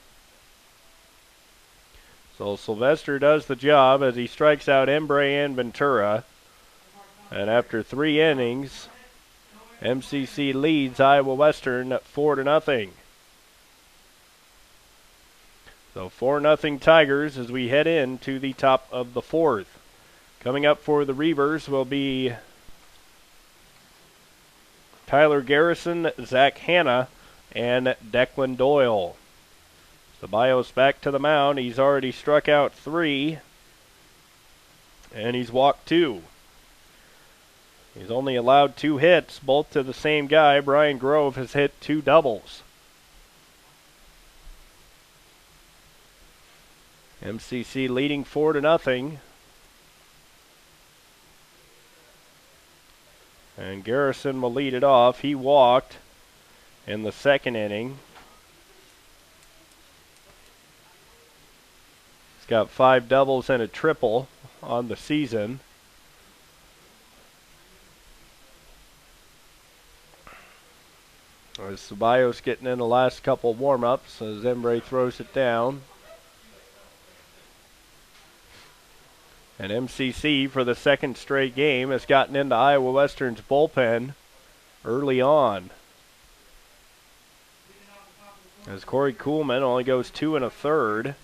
So Sylvester does the job as he strikes out Embre and Ventura. And after 3 innings, MCC leads Iowa Western 4-0. So 4-0 Tigers as we head into the top of the fourth. Coming up for the Reavers will be Tyler Garrison, Zach Hanna, and Declan Doyle. Ceballos back to the mound. He's already struck out 3, and he's walked 2. He's only allowed 2 hits, both to the same guy. Brian Grove has hit 2 doubles. MCC leading 4-0. And Garrison will lead it off. He walked in the second inning. He's got 5 doubles and a triple on the season. As Ceballos getting in the last couple warm-ups as Embre throws it down. And MCC, for the second straight game, has gotten into Iowa Western's bullpen early on. As Corey Kuhlman only goes 2 1/3.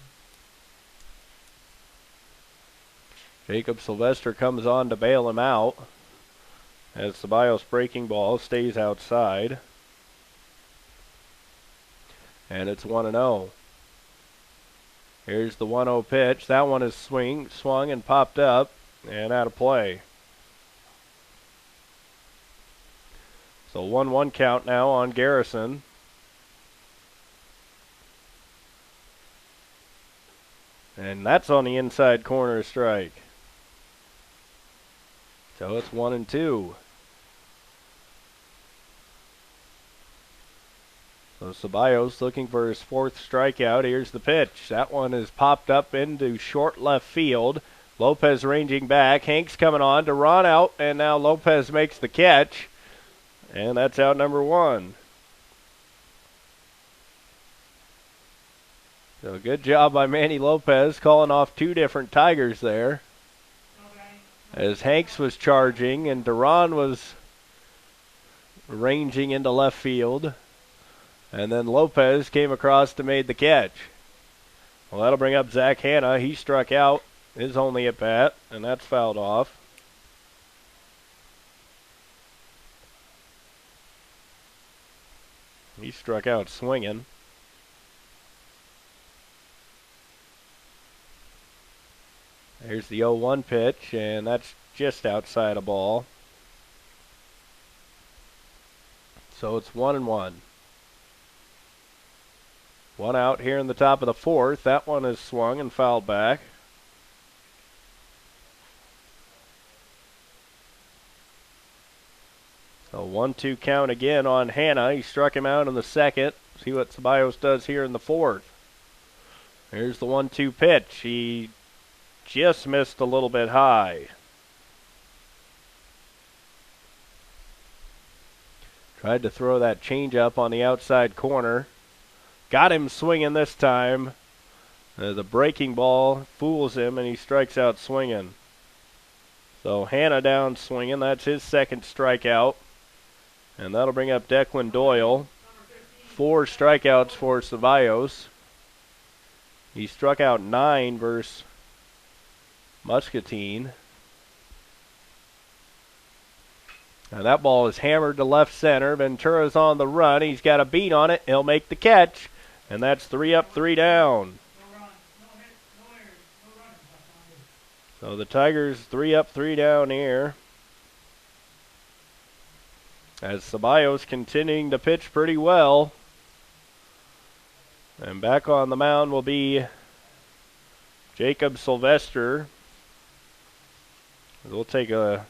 Jacob Sylvester comes on to bail him out, as Ceballos' breaking ball stays outside. And it's 1-0. Here's the 1-0 pitch. That one is swung and popped up and out of play. So 1-1 count now on Garrison. And that's on the inside corner strike. So it's 1-2. So Ceballos looking for his 4th strikeout. Here's the pitch. That one is popped up into short left field. Lopez ranging back. Hanks coming on to run out, and now Lopez makes the catch. And that's out number 1. So good job by Manny Lopez calling off 2 different Tigers there. As Hanks was charging and Duran was ranging into left field. And then Lopez came across to make the catch. Well, that'll bring up Zach Hanna. He struck out his only at bat, and that's fouled off. He struck out swinging. Here's the 0-1 pitch, and that's just outside a ball. So it's 1-1. One out here in the top of the fourth. That one is swung and fouled back. So 1-2 count again on Hanna. He struck him out in the second. See what Ceballos does here in the fourth. Here's the 1-2 pitch. He just missed a little bit high. Tried to throw that changeup on the outside corner. Got him swinging this time. The breaking ball fools him and he strikes out swinging. So Hanna down swinging. That's his second strikeout. And that'll bring up Declan Doyle. 4 strikeouts for Ceballos. He struck out 9 versus Muscatine. And that ball is hammered to left center. Ventura's on the run. He's got a beat on it. He'll make the catch. And that's 3 up, 3 down. So the Tigers 3 up, 3 down here. As Ceballos continuing to pitch pretty well. And back on the mound will be Jacob Sylvester. We'll take a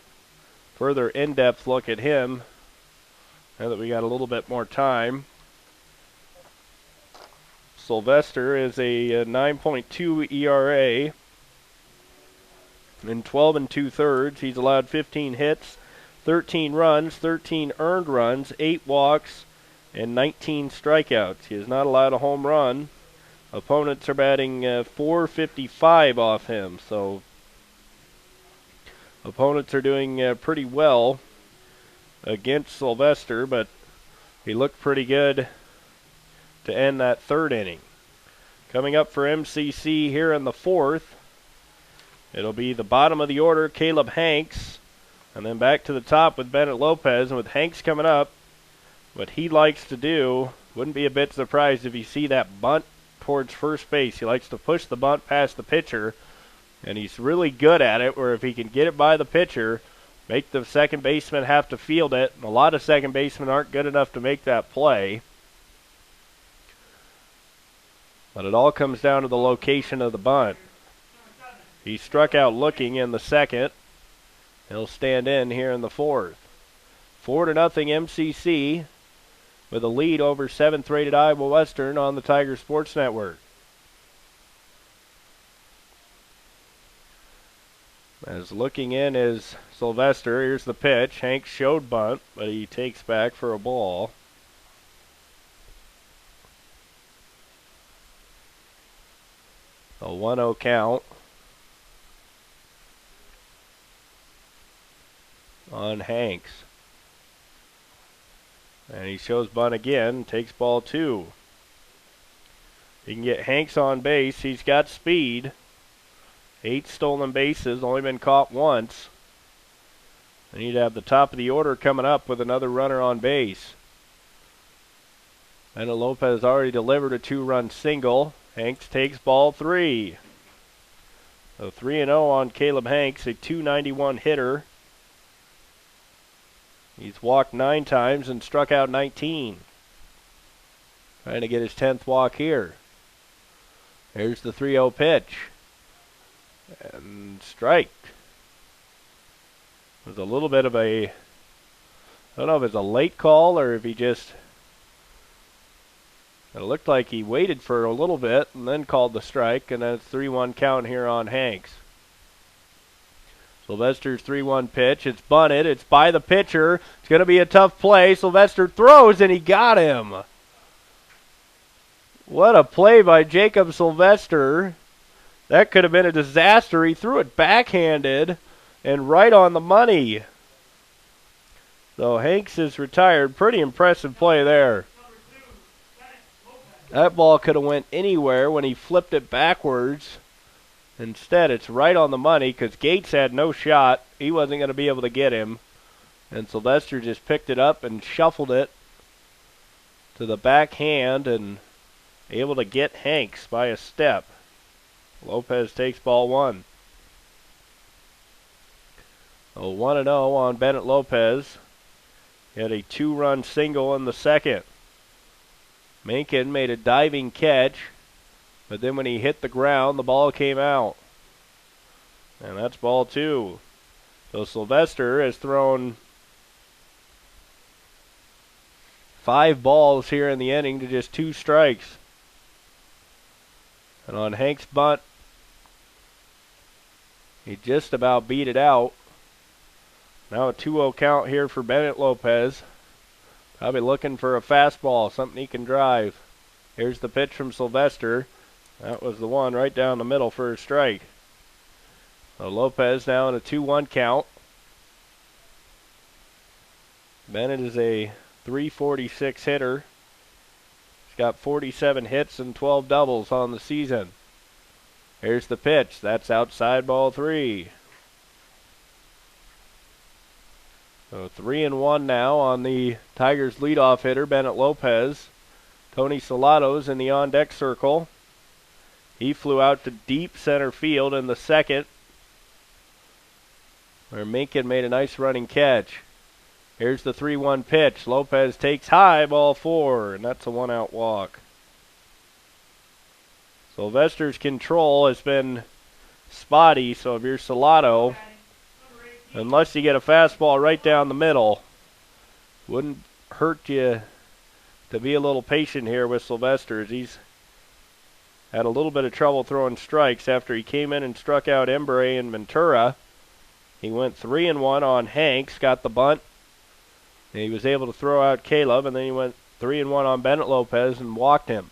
further in-depth look at him now that we got a little bit more time. Sylvester is a 9.2 ERA in 12 2/3. He's allowed 15 hits, 13 runs, 13 earned runs, 8 walks, and 19 strikeouts. He has not allowed a home run. Opponents are batting .455 off him, so opponents are doing pretty well against Sylvester, but he looked pretty good to end that third inning. Coming up for MCC here in the fourth, it'll be the bottom of the order, Caleb Hanks, and then back to the top with Bennett Lopez. And with Hanks coming up, what he likes to do, wouldn't be a bit surprised if you see that bunt towards first base. He likes to push the bunt past the pitcher, and he's really good at it, where if he can get it by the pitcher, make the second baseman have to field it. And a lot of second basemen aren't good enough to make that play. But it all comes down to the location of the bunt. He struck out looking in the second. He'll stand in here in the fourth. 4-0 MCC with a lead over 7th-rated Iowa Western on the Tiger Sports Network. As looking in is Sylvester. Here's the pitch. Hanks showed bunt, but he takes back for a ball. A 1-0 count on Hanks. And he shows bunt again, takes ball 2. He can get Hanks on base. He's got speed. 8 stolen bases, only been caught once. They need to have the top of the order coming up with another runner on base. Bennett Lopez already delivered a 2-run single. Hanks takes ball 3. So 3-0 on Caleb Hanks, a .291 hitter. He's walked 9 times and struck out 19. Trying to get his 10th walk here. Here's the 3-0 pitch. And strike. It was a little bit of a, I don't know if it's a late call or if he just, it looked like he waited for a little bit and then called the strike, and then it's 3-1 count here on Hanks. Sylvester's 3-1 pitch. It's bunted. It's by the pitcher. It's going to be a tough play. Sylvester throws, and he got him. What a play by Jacob Sylvester. That could have been a disaster. He threw it backhanded and right on the money. So Hanks is retired. Pretty impressive play there. That ball could have went anywhere when he flipped it backwards. Instead, it's right on the money because Gates had no shot. He wasn't going to be able to get him. And Sylvester just picked it up and shuffled it to the backhand and able to get Hanks by a step. Lopez takes ball 1. So 1-0 on Bennett Lopez. He had a 2-run single in the second. Mencken made a diving catch, but then when he hit the ground, the ball came out. And that's ball 2. So Sylvester has thrown 5 balls here in the inning to just 2 strikes. And on Hank's bunt, he just about beat it out. Now a 2-0 count here for Bennett Lopez. Probably looking for a fastball, something he can drive. Here's the pitch from Sylvester. That was the one right down the middle for a strike. So Lopez now in a 2-1 count. Bennett is a .346 hitter. He's got 47 hits and 12 doubles on the season. Here's the pitch. That's outside, ball 3. So 3-1 now on the Tigers' leadoff hitter, Bennett Lopez. Tony Salato's in the on-deck circle. He flew out to deep center field in the second, where Mencken made a nice running catch. Here's the 3-1 pitch. Lopez takes high, ball 4, and that's a 1-out walk. Sylvester's control has been spotty, so if you're Salato, unless you get a fastball right down the middle, wouldn't hurt you to be a little patient here with Sylvester, as he's had a little bit of trouble throwing strikes after he came in and struck out Embre and Ventura. He went 3-1 on Hanks, got the bunt, and he was able to throw out Caleb, and then he went 3-1 on Bennett Lopez and walked him.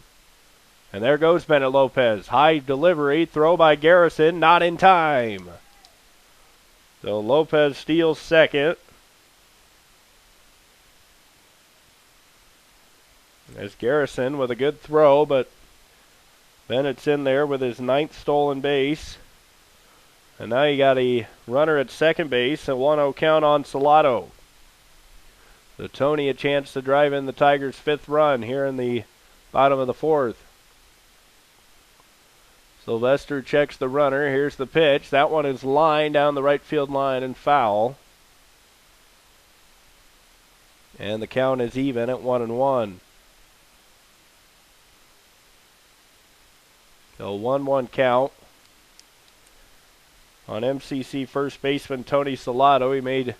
And there goes Bennett Lopez. High delivery, throw by Garrison, not in time. So Lopez steals second. There's Garrison with a good throw, but Bennett's in there with his 9th stolen base. And now you got a runner at second base, a 1-0 count on Salato. So Tony a chance to drive in the Tigers' 5th run here in the bottom of the 4th. Sylvester checks the runner. Here's the pitch. That one is lined down the right field line and foul. And the count is even at 1-1. So 1-1 count on MCC first baseman Tony Salato. He made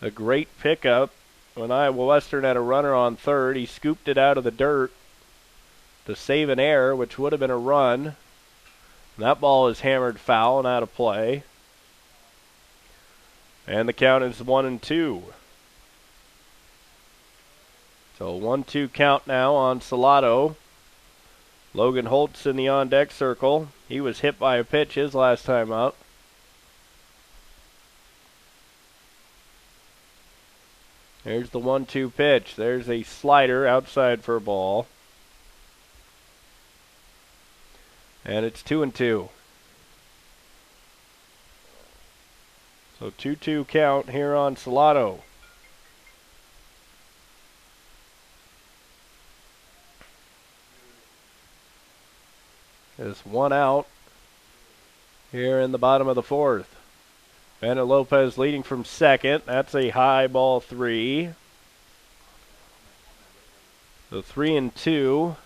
a great pickup when Iowa Western had a runner on third. He scooped it out of the dirt to save an error, which would have been a run. That ball is hammered foul and out of play. And the count is 1-2. So 1-2 count now on Salato. Logan Holtz in the on-deck circle. He was hit by a pitch his last time up. Here's the 1-2 pitch. There's a slider outside for a ball. And it's 2-2. So 2-2 count here on Salato. There's 1 out here in the bottom of the 4th. Bennett Lopez leading from second. That's a high, ball 3. So 3-2.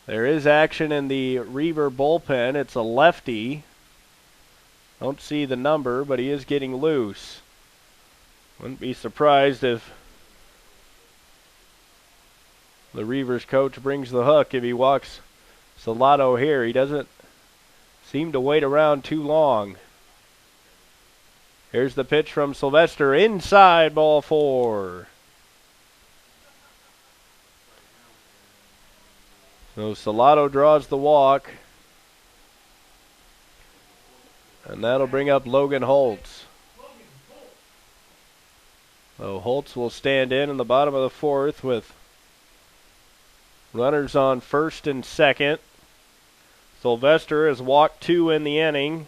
There is action in the Reaver bullpen. It's a lefty. Don't see the number, but he is getting loose. Wouldn't be surprised if the Reavers coach brings the hook if he walks Salato here. He doesn't seem to wait around too long. Here's the pitch from Sylvester. Inside, ball 4. So Salato draws the walk. And that'll bring up Logan Holtz. So Holtz will stand in the bottom of the 4th with runners on first and second. Sylvester has walked 2 in the inning.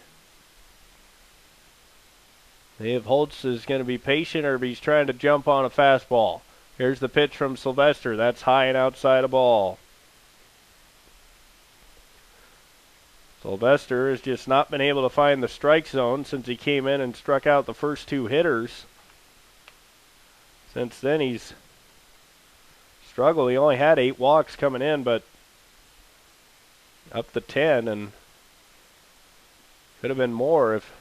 If Holtz is going to be patient or if he's trying to jump on a fastball. Here's the pitch from Sylvester. That's high and outside a ball. Sylvester has just not been able to find the strike zone since he came in and struck out the first 2 hitters. Since then he's struggled. He only had 8 walks coming in, but up to 10, and could have been more if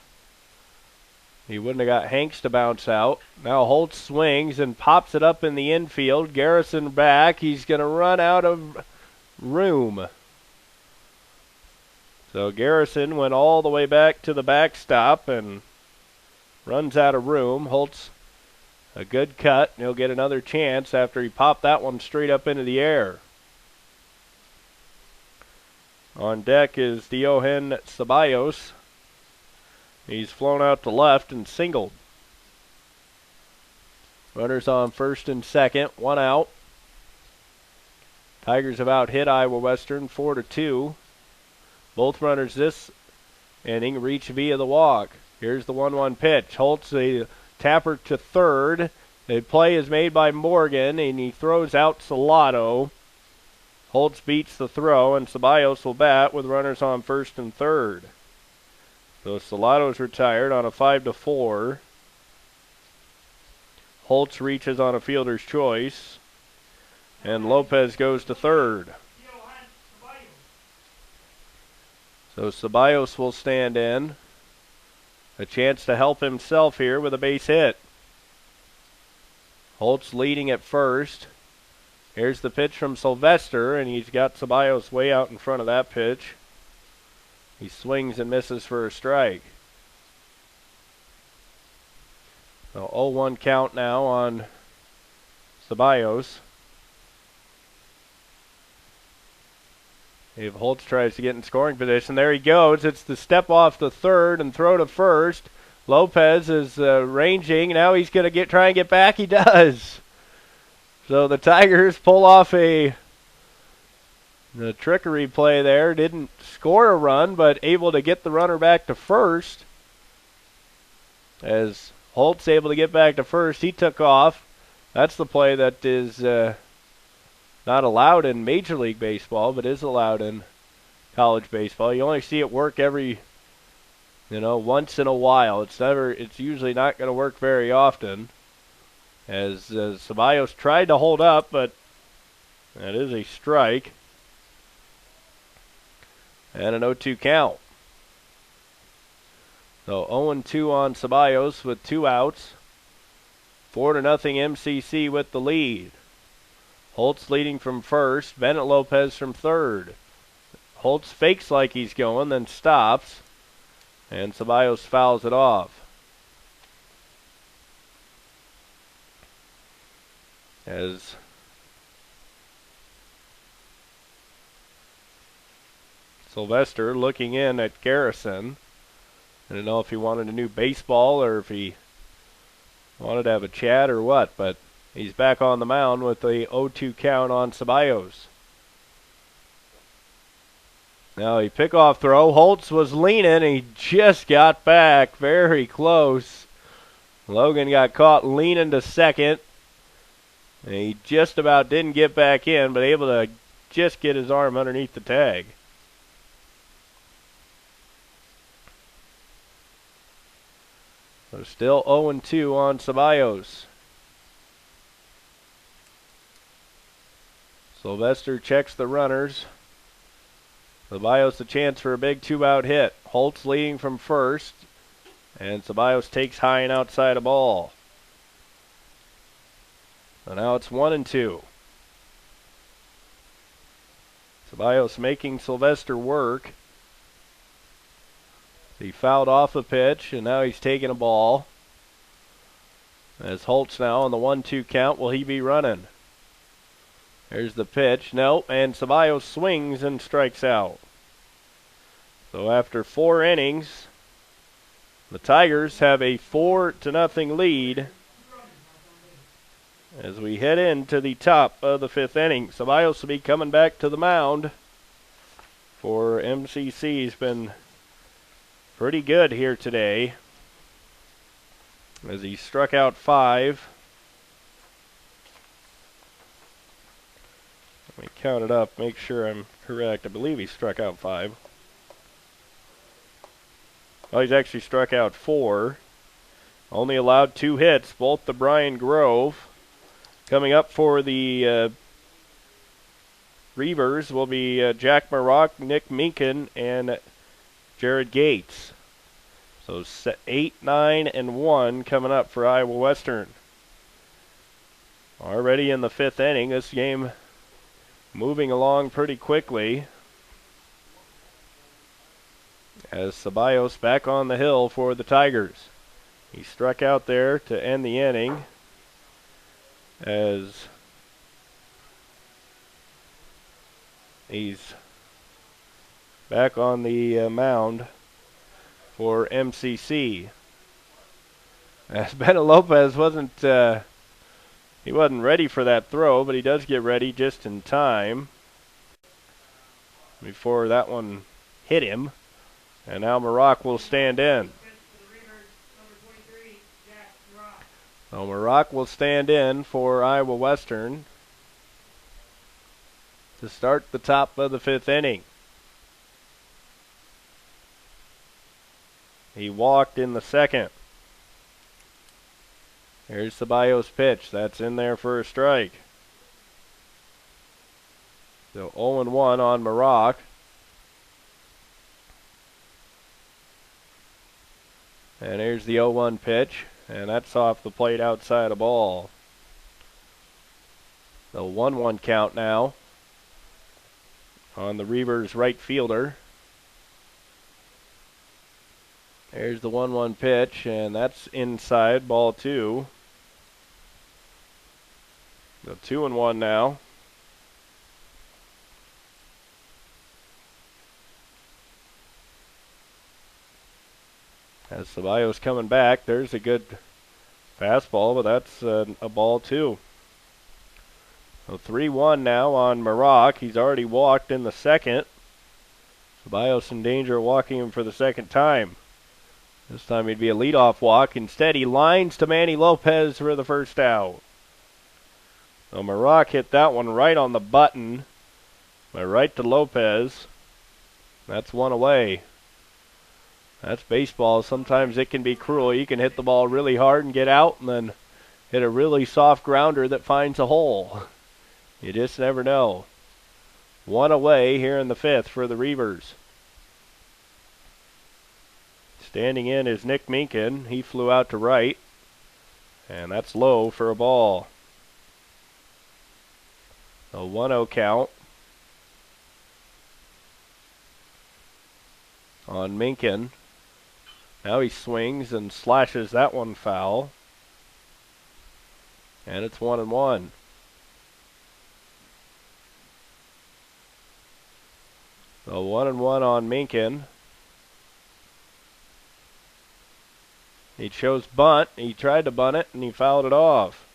he wouldn't have got Hanks to bounce out. Now Holtz swings and pops it up in the infield. Garrison back. He's going to run out of room. So Garrison went all the way back to the backstop and runs out of room. Holtz, a good cut, and he'll get another chance after he popped that one straight up into the air. On deck is Diogen Ceballos. He's flown out to left and singled. Runners on first and second, 1 out. Tigers have out hit Iowa Western 4-2. Both runners this inning reach via the walk. Here's the 1-1 pitch. Holtz, the tapper to third. The play is made by Morgan, and he throws out Salado. Holtz beats the throw, and Ceballos will bat with runners on first and third. So Salado's retired on a 5-4. Holtz reaches on a fielder's choice, and Lopez goes to third. So Ceballos will stand in. A chance to help himself here with a base hit. Holtz leading at first. Here's the pitch from Sylvester, and he's got Ceballos way out in front of that pitch. He swings and misses for a strike. So 0-1 count now on Ceballos. If Holtz tries to get in scoring position, there he goes. It's the step off the third and throw to first. Lopez is ranging. Now he's going to try and get back. He does. So the Tigers pull off the trickery play there. Didn't score a run, but able to get the runner back to first. As Holtz able to get back to first, he took off. That's the play that is not allowed in Major League Baseball, but is allowed in college baseball. You only see it work every, once in a while. It's usually not going to work very often. As Ceballos tried to hold up, but that is a strike. And an 0-2 count. So 0-2 on Ceballos with 2 outs. 4-0 MCC with the lead. Holtz leading from first. Bennett Lopez from third. Holtz fakes like he's going, then stops. And Ceballos fouls it off. As Sylvester looking in at Garrison. I don't know if he wanted a new baseball or if he wanted to have a chat or what, but he's back on the mound with the 0-2 count on Ceballos. Now a pickoff throw. Holtz was leaning. He just got back very close. Logan got caught leaning to second. And he just about didn't get back in, but able to just get his arm underneath the tag. So still 0-2 on Ceballos. Sylvester checks the runners. Ceballos a chance for a big 2-out hit. Holtz leading from first, and Ceballos takes high and outside a ball. So now it's 1-2. Ceballos making Sylvester work. He fouled off a pitch, and now he's taking a ball. As Holtz now on the 1-2 count, will he be running? There's the pitch. No, and Ceballos swings and strikes out. So after 4 innings, the Tigers have a 4-0 lead as we head into the top of the 5th inning. Ceballos will be coming back to the mound for MCC. He's been pretty good here today as he struck out 5. Let me count it up, make sure I'm correct. I believe he struck out 5. Oh, he's actually struck out 4. Only allowed 2 hits, both to Brian Grove. Coming up for the Reavers will be Jack Marock, Nick Minkin, and Jared Gates. So 8, 9, and 1 coming up for Iowa Western. Already in the 5th inning, this game moving along pretty quickly. As Ceballos back on the hill for the Tigers. He struck out there to end the inning. As he's back on the mound for MCC. As Bennett Lopez wasn't ready for that throw, but he does get ready just in time before that one hit him. And now Marock will stand in. So Marock will stand in for Iowa Western to start the top of the 5th inning. He walked in the 2nd. Here's Ceballos' pitch. That's in there for a strike. So 0-1 on Marock. And here's the 0-1 pitch. And that's off the plate outside a ball. The 1-1 count now on the Reavers right fielder. There's the 1-1 pitch, and that's inside, ball 2. The 2-1 now. As Ceballos coming back, there's a good fastball, but that's a ball 2. So 3-1 now on Marock. He's already walked in the 2nd. Ceballos in danger of walking him for the 2nd time. This time he'd be a leadoff walk. Instead, he lines to Manny Lopez for the 1st out. So Marock hit that one right on the button. Right to Lopez. That's 1 away. That's baseball. Sometimes it can be cruel. You can hit the ball really hard and get out, and then hit a really soft grounder that finds a hole. You just never know. 1 away here in the 5th for the Reavers. Standing in is Nick Minkin. He flew out to right. And that's low for a ball. A 1-0 count on Minkin. Now he swings and slashes that one foul. And it's 1-1. So 1-1 on Minkin. He chose bunt. He tried to bunt it, and he fouled it off.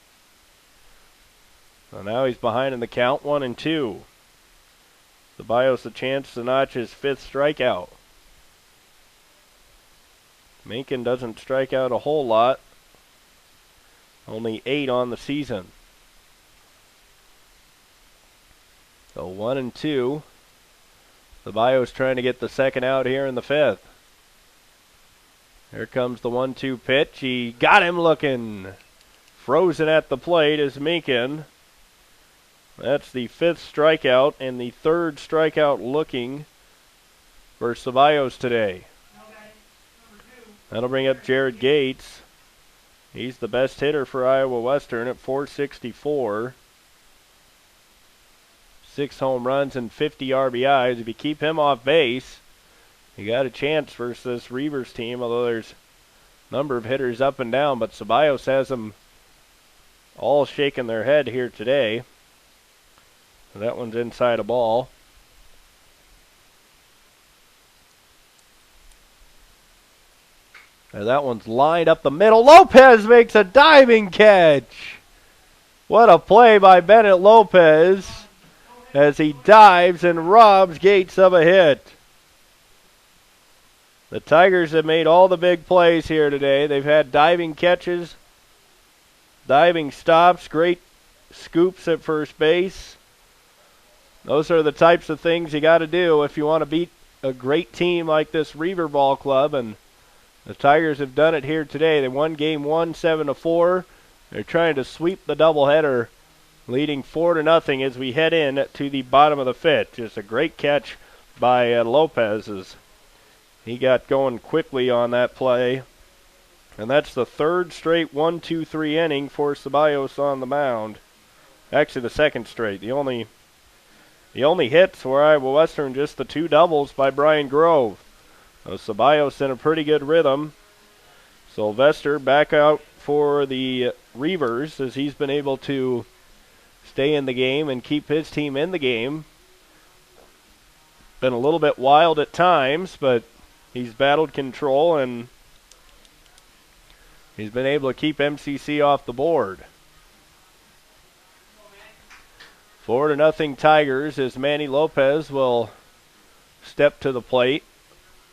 So now he's behind in the count, 1-2. Ceballos a chance to notch his 5th strikeout. Minkin doesn't strike out a whole lot. Only 8 on the season. So 1-2. Ceballos trying to get the 2nd out here in the 5th. Here comes the 1-2 pitch. He got him looking. Frozen at the plate is Minkin. That's the 5th strikeout and the 3rd strikeout looking for Ceballos today. That'll bring up Jared Gates. He's the best hitter for Iowa Western at .464. 6 home runs and 50 RBIs. If you keep him off base, you got a chance versus this Reavers team, although there's a number of hitters up and down, but Ceballos has them all shaking their head here today. So that one's inside a ball. And that one's lined up the middle. Lopez makes a diving catch. What a play by Bennett Lopez as he dives and robs Gates of a hit. The Tigers have made all the big plays here today. They've had diving catches, diving stops, great scoops at first base. Those are the types of things you got to do if you want to beat a great team like this Reaver Ball Club, and the Tigers have done it here today. They won game 1, 7-4. They're trying to sweep the doubleheader leading 4-0 as we head in to the bottom of the fifth. Just a great catch by Lopez as he got going quickly on that play. And that's the third straight 1-2-3 inning for Ceballos on the mound. Actually, the second straight. The only hits for Iowa Western, just the 2 doubles by Brian Grove. So Ceballos in a pretty good rhythm. Sylvester back out for the Reavers as he's been able to stay in the game and keep his team in the game. Been a little bit wild at times, but he's battled control and he's been able to keep MCC off the board. 4-0 Tigers as Manny Lopez will step to the plate.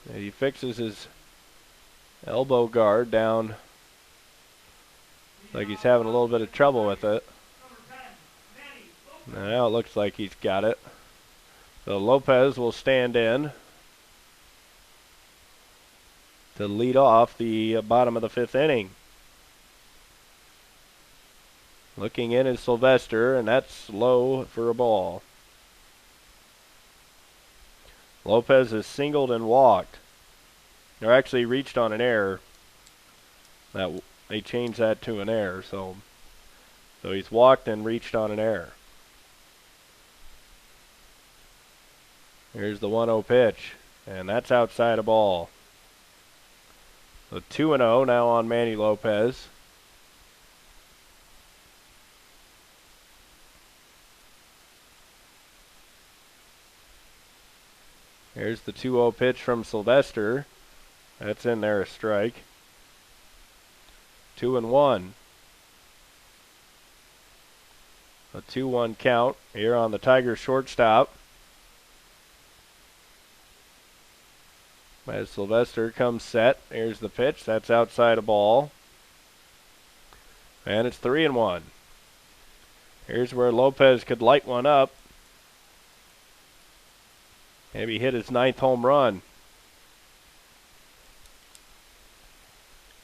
And he fixes his elbow guard down. Like he's having a little bit of trouble with it. Now it looks like he's got it. So Lopez will stand in to lead off the bottom of the fifth inning. Looking in is Sylvester, and that's low for a ball. Lopez has singled and walked. Or actually reached on an error. They changed that to an error, so he's walked and reached on an error. Here's the 1-0 pitch, and that's outside a ball. So 2-0 now on Manny Lopez. Here's the 2-0 pitch from Sylvester. That's in there, a strike. 2-1. A 2-1 count here on the Tigers shortstop. As Sylvester comes set, here's the pitch. That's outside a ball. And it's 3-1. Here's where Lopez could light one up. Maybe hit his 9th home run.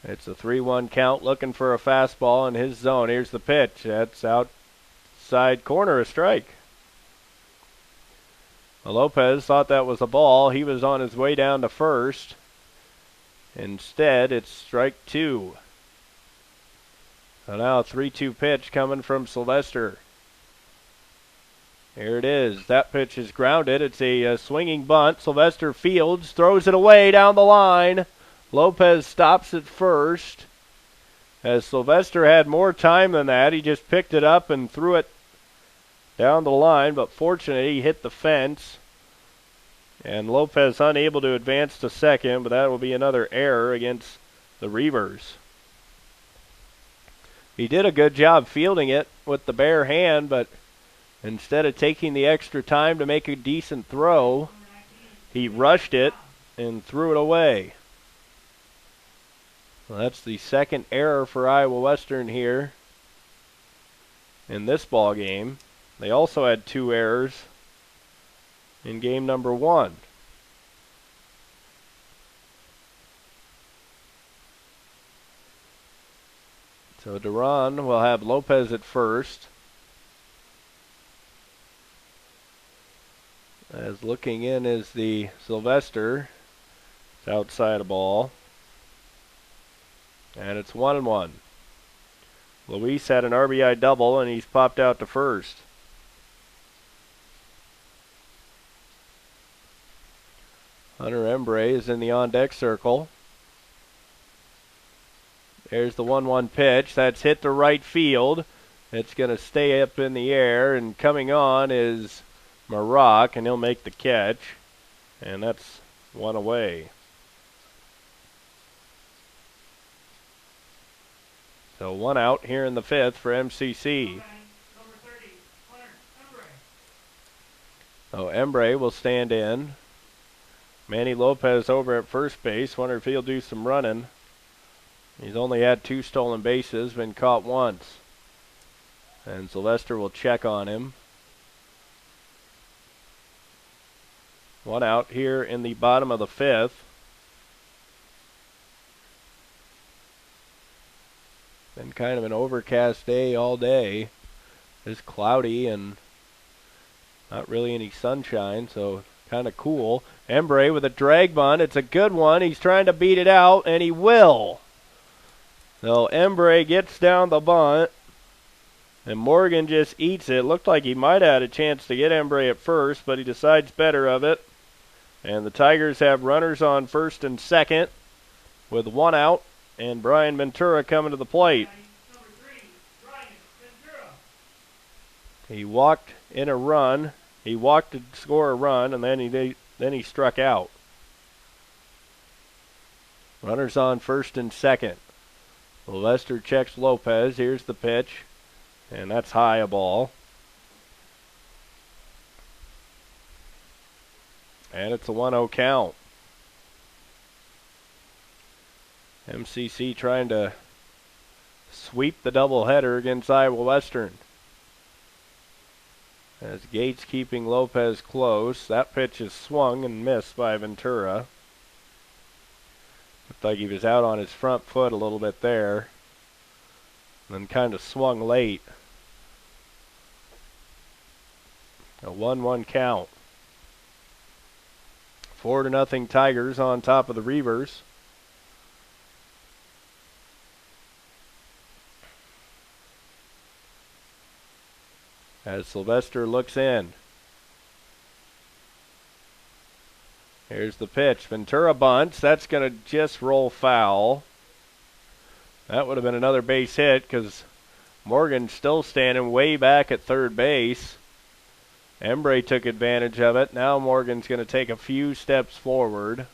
It's a 3-1 count, looking for a fastball in his zone. Here's the pitch. That's outside corner, a strike. Well, Lopez thought that was a ball. He was on his way down to first. Instead, it's strike 2. So now a 3-2 pitch coming from Sylvester. Here it is. That pitch is grounded. It's a swinging bunt. Sylvester fields, throws it away down the line. Lopez stops at first. As Sylvester had more time than that, he just picked it up and threw it down the line, but fortunately he hit the fence. And Lopez unable to advance to second, but that will be another error against the Reavers. He did a good job fielding it with the bare hand, but instead of taking the extra time to make a decent throw, he rushed it and threw it away. Well, that's the second error for Iowa Western here in this ball game. They also had 2 errors in game number 1. So Duran will have Lopez at first. As looking in is the Sylvester. It's outside a ball. And it's 1-1. Luis had an RBI double and he's popped out to first. Hunter Embre is in the on-deck circle. There's the 1-1 pitch. That's hit to right field. It's going to stay up in the air, and coming on is Maroc, and he'll make the catch. And that's one away. So 1 out here in the 5th for MCC. So Embre will stand in. Manny Lopez over at first base. Wonder if he'll do some running. He's only had 2 stolen bases, been caught once. And Sylvester will check on him. 1 out here in the bottom of the 5th. Been kind of an overcast day all day. It's cloudy and not really any sunshine, so kind of cool. Embry with a drag bunt. It's a good one. He's trying to beat it out, and he will. So Embry gets down the bunt, and Morgan just eats it. Looked like he might have had a chance to get Embry at first, but he decides better of it. And the Tigers have runners on first and second with one out, and Brian Ventura coming to the plate. He walked in a run. He walked to score a run, and then he struck out. Runners on first and second. Sylvester checks Lopez. Here's the pitch, and that's high a ball. And it's a 1-0 count. MCC trying to sweep the doubleheader against Iowa Western. As Gates keeping Lopez close. That pitch is swung and missed by Ventura. Looked like he was out on his front foot a little bit there. And then kind of swung late. A 1-1 count. 4-0 Tigers on top of the Reavers. As Sylvester looks in. Here's the pitch. Ventura bunts. That's going to just roll foul. That would have been another base hit because Morgan's still standing way back at third base. Embry took advantage of it. Now Morgan's going to take a few steps forward,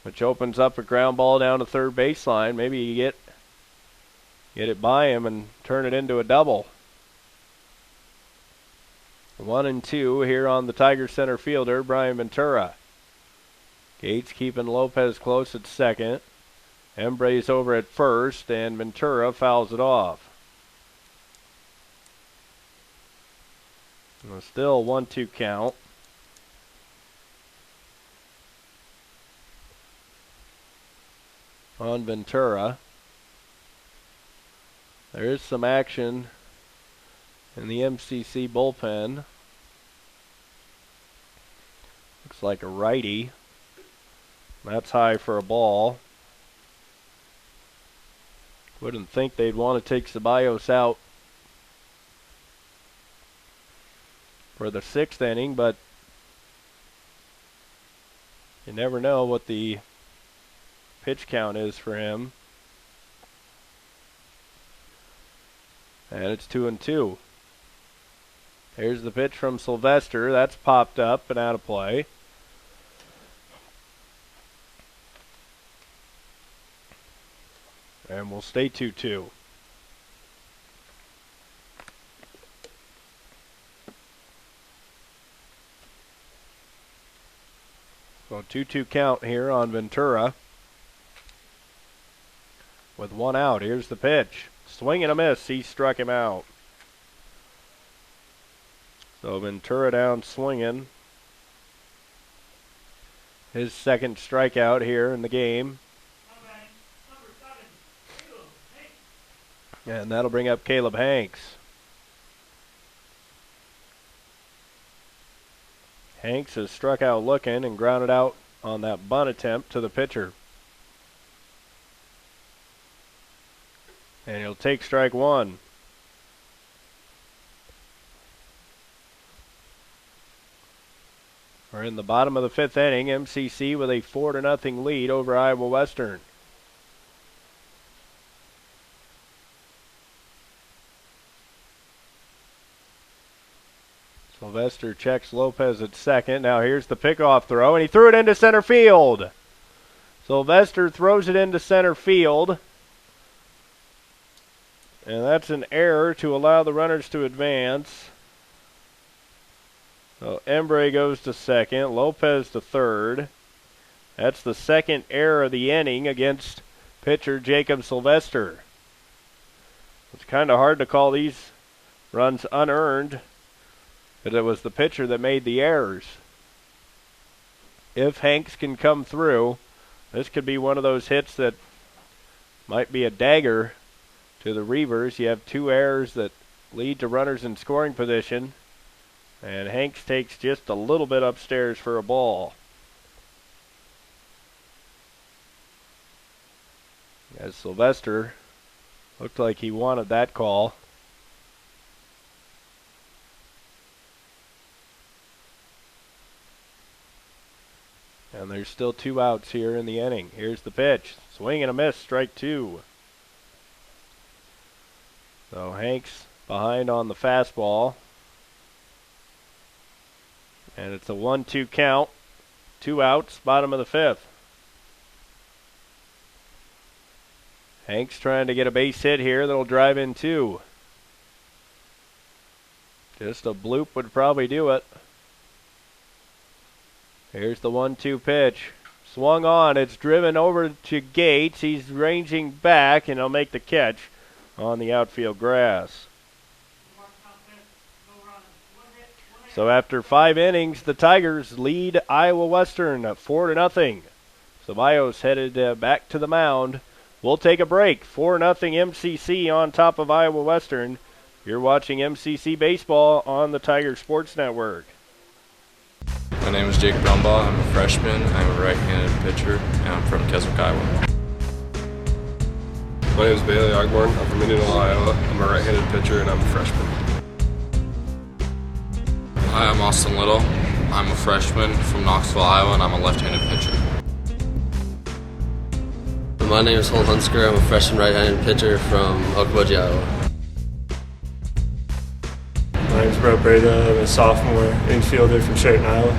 which opens up a ground ball down the third baseline. Maybe you get it by him and turn it into a double. 1-2 here on the Tigers center fielder, Brian Ventura. Gates keeping Lopez close at second. Embry's over at first, and Ventura fouls it off. Still 1-2 count. On Ventura. There is some action in the MCC bullpen. Looks like a righty. That's high for a ball. Wouldn't think they'd want to take Ceballos out for the sixth inning, but you never know what the pitch count is for him. And it's 2-2. Here's the pitch from Sylvester. That's popped up and out of play. And we'll stay 2-2. So 2-2 count here on Ventura. With one out, here's the pitch. Swing and a miss. He struck him out. So Ventura down swinging. His second strikeout here in the game. And that'll bring up Caleb Hanks. Hanks has struck out looking and grounded out on that bunt attempt to the pitcher. And he'll take strike one. We're in the bottom of the fifth inning. MCC with a 4-0 lead over Iowa Western. Sylvester checks Lopez at second. Now here's the pickoff throw, and he threw it into center field. Sylvester throws it into center field. And that's an error to allow the runners to advance. So Embry goes to second, Lopez to third. That's the second error of the inning against pitcher Jacob Sylvester. It's kind of hard to call these runs unearned, but it was the pitcher that made the errors. If Hanks can come through, this could be one of those hits that might be a dagger to the Reavers. You have two errors that lead to runners in scoring position. And Hanks takes just a little bit upstairs for a ball. As Sylvester looked like he wanted that call. And there's still 2 outs here in the inning. Here's the pitch. Swing and a miss, strike 2. So Hanks behind on the fastball. And it's a 1-2 count. 2 outs, bottom of the 5th. Hanks trying to get a base hit here that'll drive in 2. Just a bloop would probably do it. Here's the 1-2 pitch. Swung on. It's driven over to Gates. He's ranging back, and he'll make the catch on the outfield grass. So after 5 innings, the Tigers lead Iowa Western 4-0. Ceballos headed back to the mound. We'll take a break. 4-0 MCC on top of Iowa Western. You're watching MCC Baseball on the Tiger Sports Network. My name is Jake Brumbaugh. I'm a freshman. I'm a right-handed pitcher, and I'm from Keswick, Iowa. My name is Bailey Ogborn. I'm from Indianola, Iowa. I'm a right-handed pitcher, and I'm a freshman. Hi, I'm Austin Little. I'm a freshman from Knoxville, Iowa, and I'm a left-handed pitcher. My name is Holt Hunsker. I'm a freshman right-handed pitcher from Okoboji, Iowa. My name is Brett Breda. I'm a sophomore infielder from Sheraton, Iowa.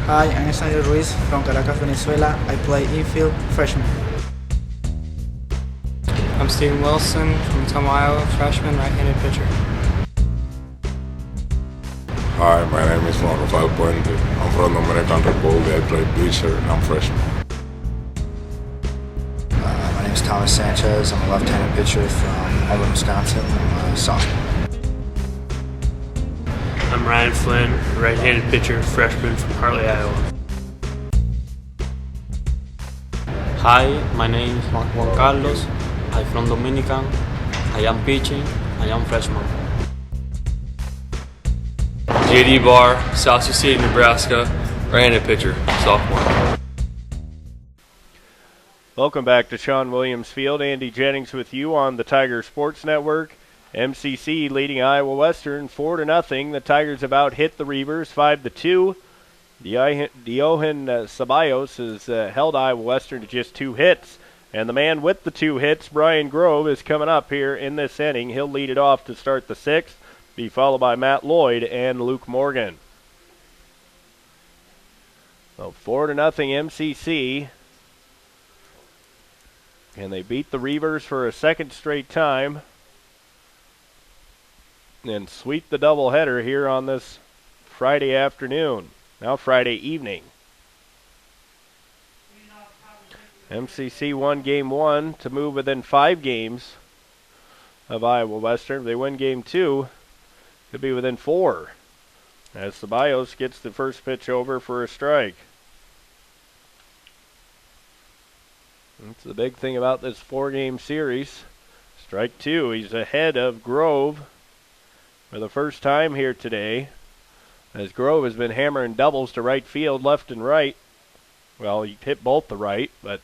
Hi, I'm Esnadio Ruiz from Caracas, Venezuela. I play infield, freshman. I'm Steven Wilson from Tacoma, Iowa, freshman, right-handed pitcher. Hi, my name is Juan Rafael Puente. I'm from the Dominican Republic. I play pitcher and I'm freshman. My name is Thomas Sanchez. I'm a left-handed pitcher from Auburn, Wisconsin. I'm a sophomore. I'm Ryan Flynn, right-handed pitcher, freshman from Hartley, Iowa. Hi, my name is Juan Carlos. I'm from Dominican. I am pitching. I am freshman. JD Barr, South Sioux City, Nebraska, right-handed pitcher, sophomore. Welcome back to Sean Williams Field. Andy Jennings with you on the Tiger Sports Network. MCC leading Iowa Western 4-0. The Tigers have out-hit the Reavers 5-2. Diohan Ceballos has held Iowa Western to just 2 hits. And the man with the 2 hits, Brian Grove, is coming up here in this inning. He'll lead it off to start the 6th. Be followed by Matt Lloyd and Luke Morgan. So 4-0 MCC. And they beat the Reavers for a second straight time. And sweep the doubleheader here on this Friday afternoon. Now Friday evening. MCC won game 1 to move within 5 games of Iowa Western. If they win game 2, could be within 4. As Ceballos gets the first pitch over for a strike. That's the big thing about this 4-game series. Strike 2. He's ahead of Grove for the first time here today. As Grove has been hammering doubles to right field, left and right. Well, he hit both the right, but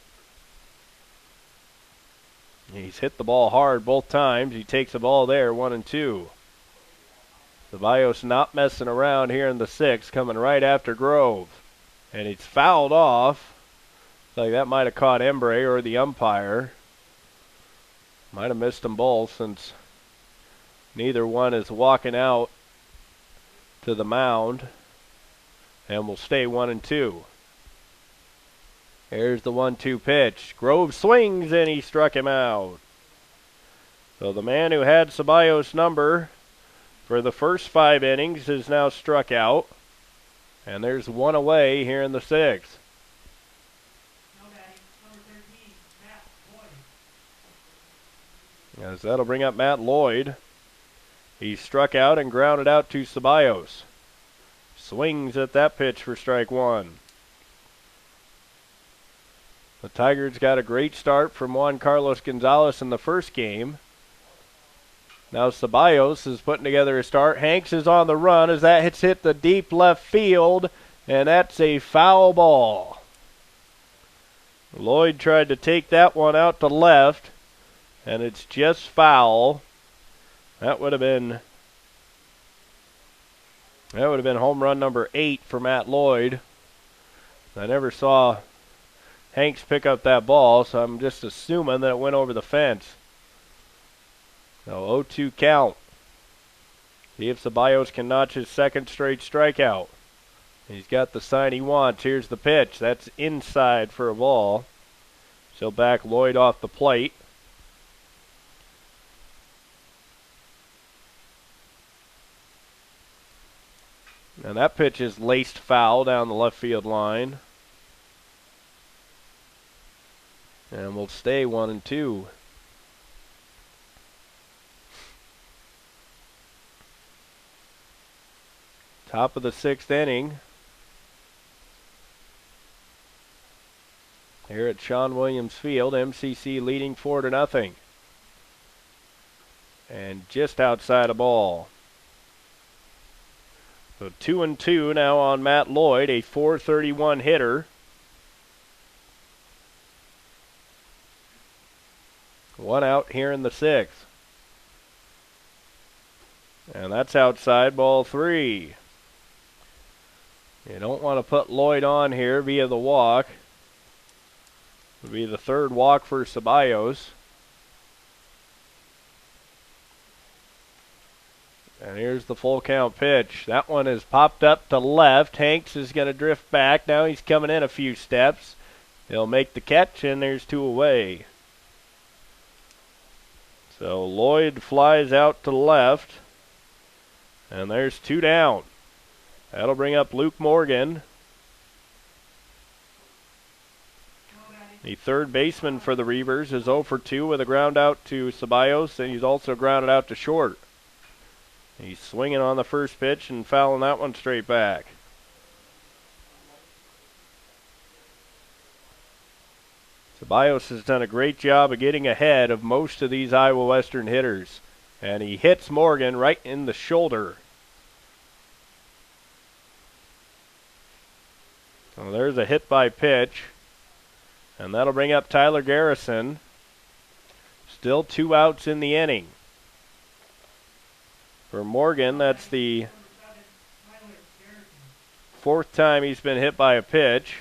he's hit the ball hard both times. He takes the ball there, 1-2. Ceballos not messing around here in the 6th, coming right after Grove. And it's fouled off. Like that might have caught Embry or the umpire. Might have missed them both since neither one is walking out to the mound. And will stay 1-2. Here's the 1-2 pitch. Grove swings and he struck him out. So the man who had Ceballos' number for the first 5 innings is now struck out. And there's one away here in the 6th. As that'll bring up Matt Lloyd. He struck out and grounded out to Ceballos. Swings at that pitch for strike 1. The Tigers got a great start from Juan Carlos Gonzalez in the first game. Now Ceballos is putting together a start. Hanks is on the run as that hit the deep left field, and that's a foul ball. Lloyd tried to take that one out to left, and it's just foul. That would have been home run number 8 for Matt Lloyd. I never saw Hanks pick up that ball, so I'm just assuming that it went over the fence. So 0-2 count. See if Ceballos can notch his second straight strikeout. He's got the sign he wants. Here's the pitch. That's inside for a ball. So back Lloyd off the plate. And that pitch is laced foul down the left field line. And we'll stay 1-2. Top of the 6th inning. Here at Sean Williams Field, MCC leading 4-0. And just outside a ball. So 2-2 now on Matt Lloyd, a .431 hitter. One out here in the 6th. And that's outside, ball 3. You don't want to put Lloyd on here via the walk. It would be the 3rd walk for Ceballos. And here's the full count pitch. That one is popped up to left. Hanks is going to drift back. Now he's coming in a few steps. He'll make the catch, and there's 2 away. So Lloyd flies out to left. And there's 2 down. That'll bring up Luke Morgan. The 3rd baseman for the Reavers is 0 for 2 with a ground out to Ceballos, and he's also grounded out to short. He's swinging on the first pitch and fouling that one straight back. Ceballos has done a great job of getting ahead of most of these Iowa Western hitters. And he hits Morgan right in the shoulder. So there's a hit by pitch. And that'll bring up Tyler Garrison. Still 2 outs in the inning. For Morgan, that's the 4th time he's been hit by a pitch.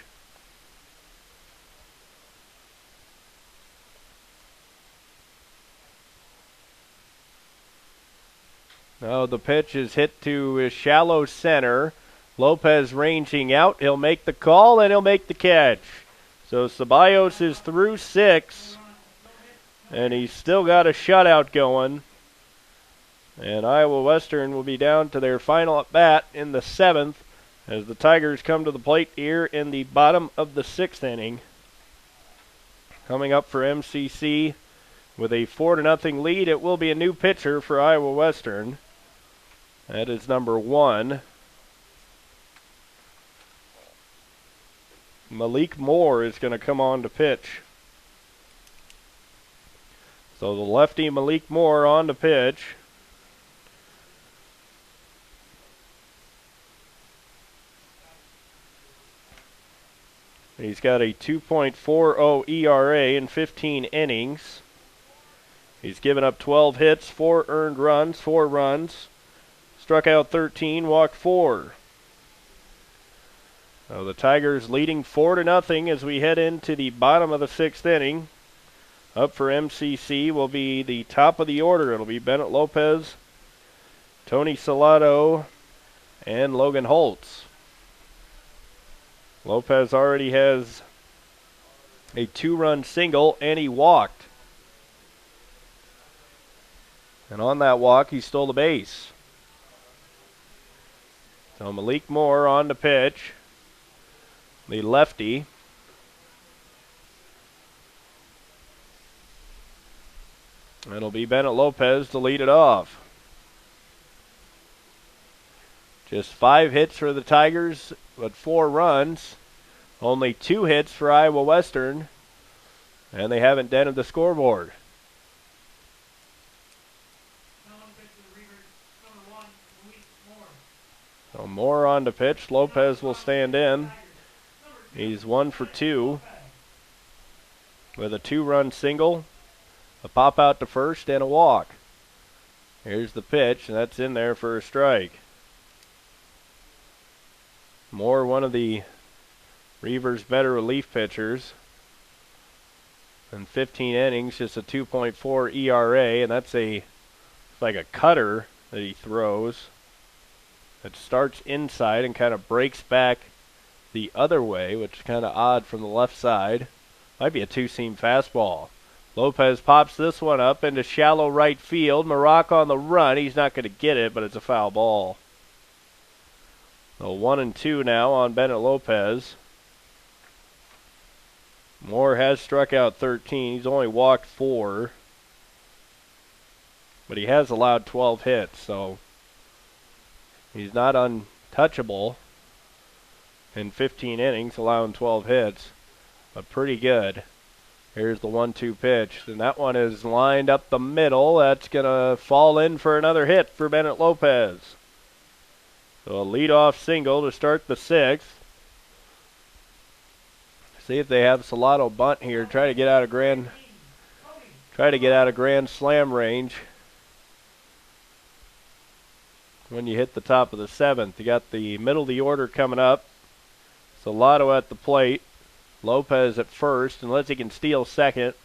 Now the pitch is hit to shallow center. Lopez ranging out. He'll make the call and he'll make the catch. So Ceballos is through 6. And he's still got a shutout going. And Iowa Western will be down to their final at bat in the 7th as the Tigers come to the plate here in the bottom of the 6th inning. Coming up for MCC with a 4-0 lead, it will be a new pitcher for Iowa Western. That is number 1. Malik Moore is going to come on to pitch. So the lefty Malik Moore on to pitch. He's got a 2.40 ERA in 15 innings. He's given up 12 hits, 4 earned runs, 4 runs. Struck out 13, walked 4. So the Tigers leading 4-0 as we head into the bottom of the 6th inning. Up for MCC will be the top of the order. It'll be Bennett Lopez, Tony Salado, and Logan Holtz. Lopez already has a 2-run single, and he walked. And on that walk, he stole the base. So Malik Moore on the pitch. The lefty. It'll be Bennett Lopez to lead it off. Just 5 hits for the Tigers, but 4 runs. Only 2 hits for Iowa Western, and they haven't dented the scoreboard. Moore on to pitch. Lopez will stand in. He's 1 for 2 with a 2-run single, a pop out to first, and a walk. Here's the pitch, and that's in there for a strike. Moore, one of the Reavers' better relief pitchers. In 15 innings, just a 2.4 ERA, and that's like a cutter that he throws. It starts inside and kind of breaks back the other way, which is kind of odd from the left side. Might be a two-seam fastball. Lopez pops this one up into shallow right field. Maroc on the run. He's not going to get it, but it's a foul ball. So 1-2 now on Bennett Lopez. Moore has struck out 13. He's only walked 4. But he has allowed 12 hits, so he's not untouchable in 15 innings, allowing 12 hits, but pretty good. Here's the 1-2 pitch, and that one is lined up the middle. That's going to fall in for another hit for Bennett Lopez. So a leadoff single to start the 6th. See if they have Salato bunt here. Try to get out of grand slam range. When you hit the top of the 7th, you got the middle of the order coming up. Salato at the plate. Lopez at first, unless he can steal second.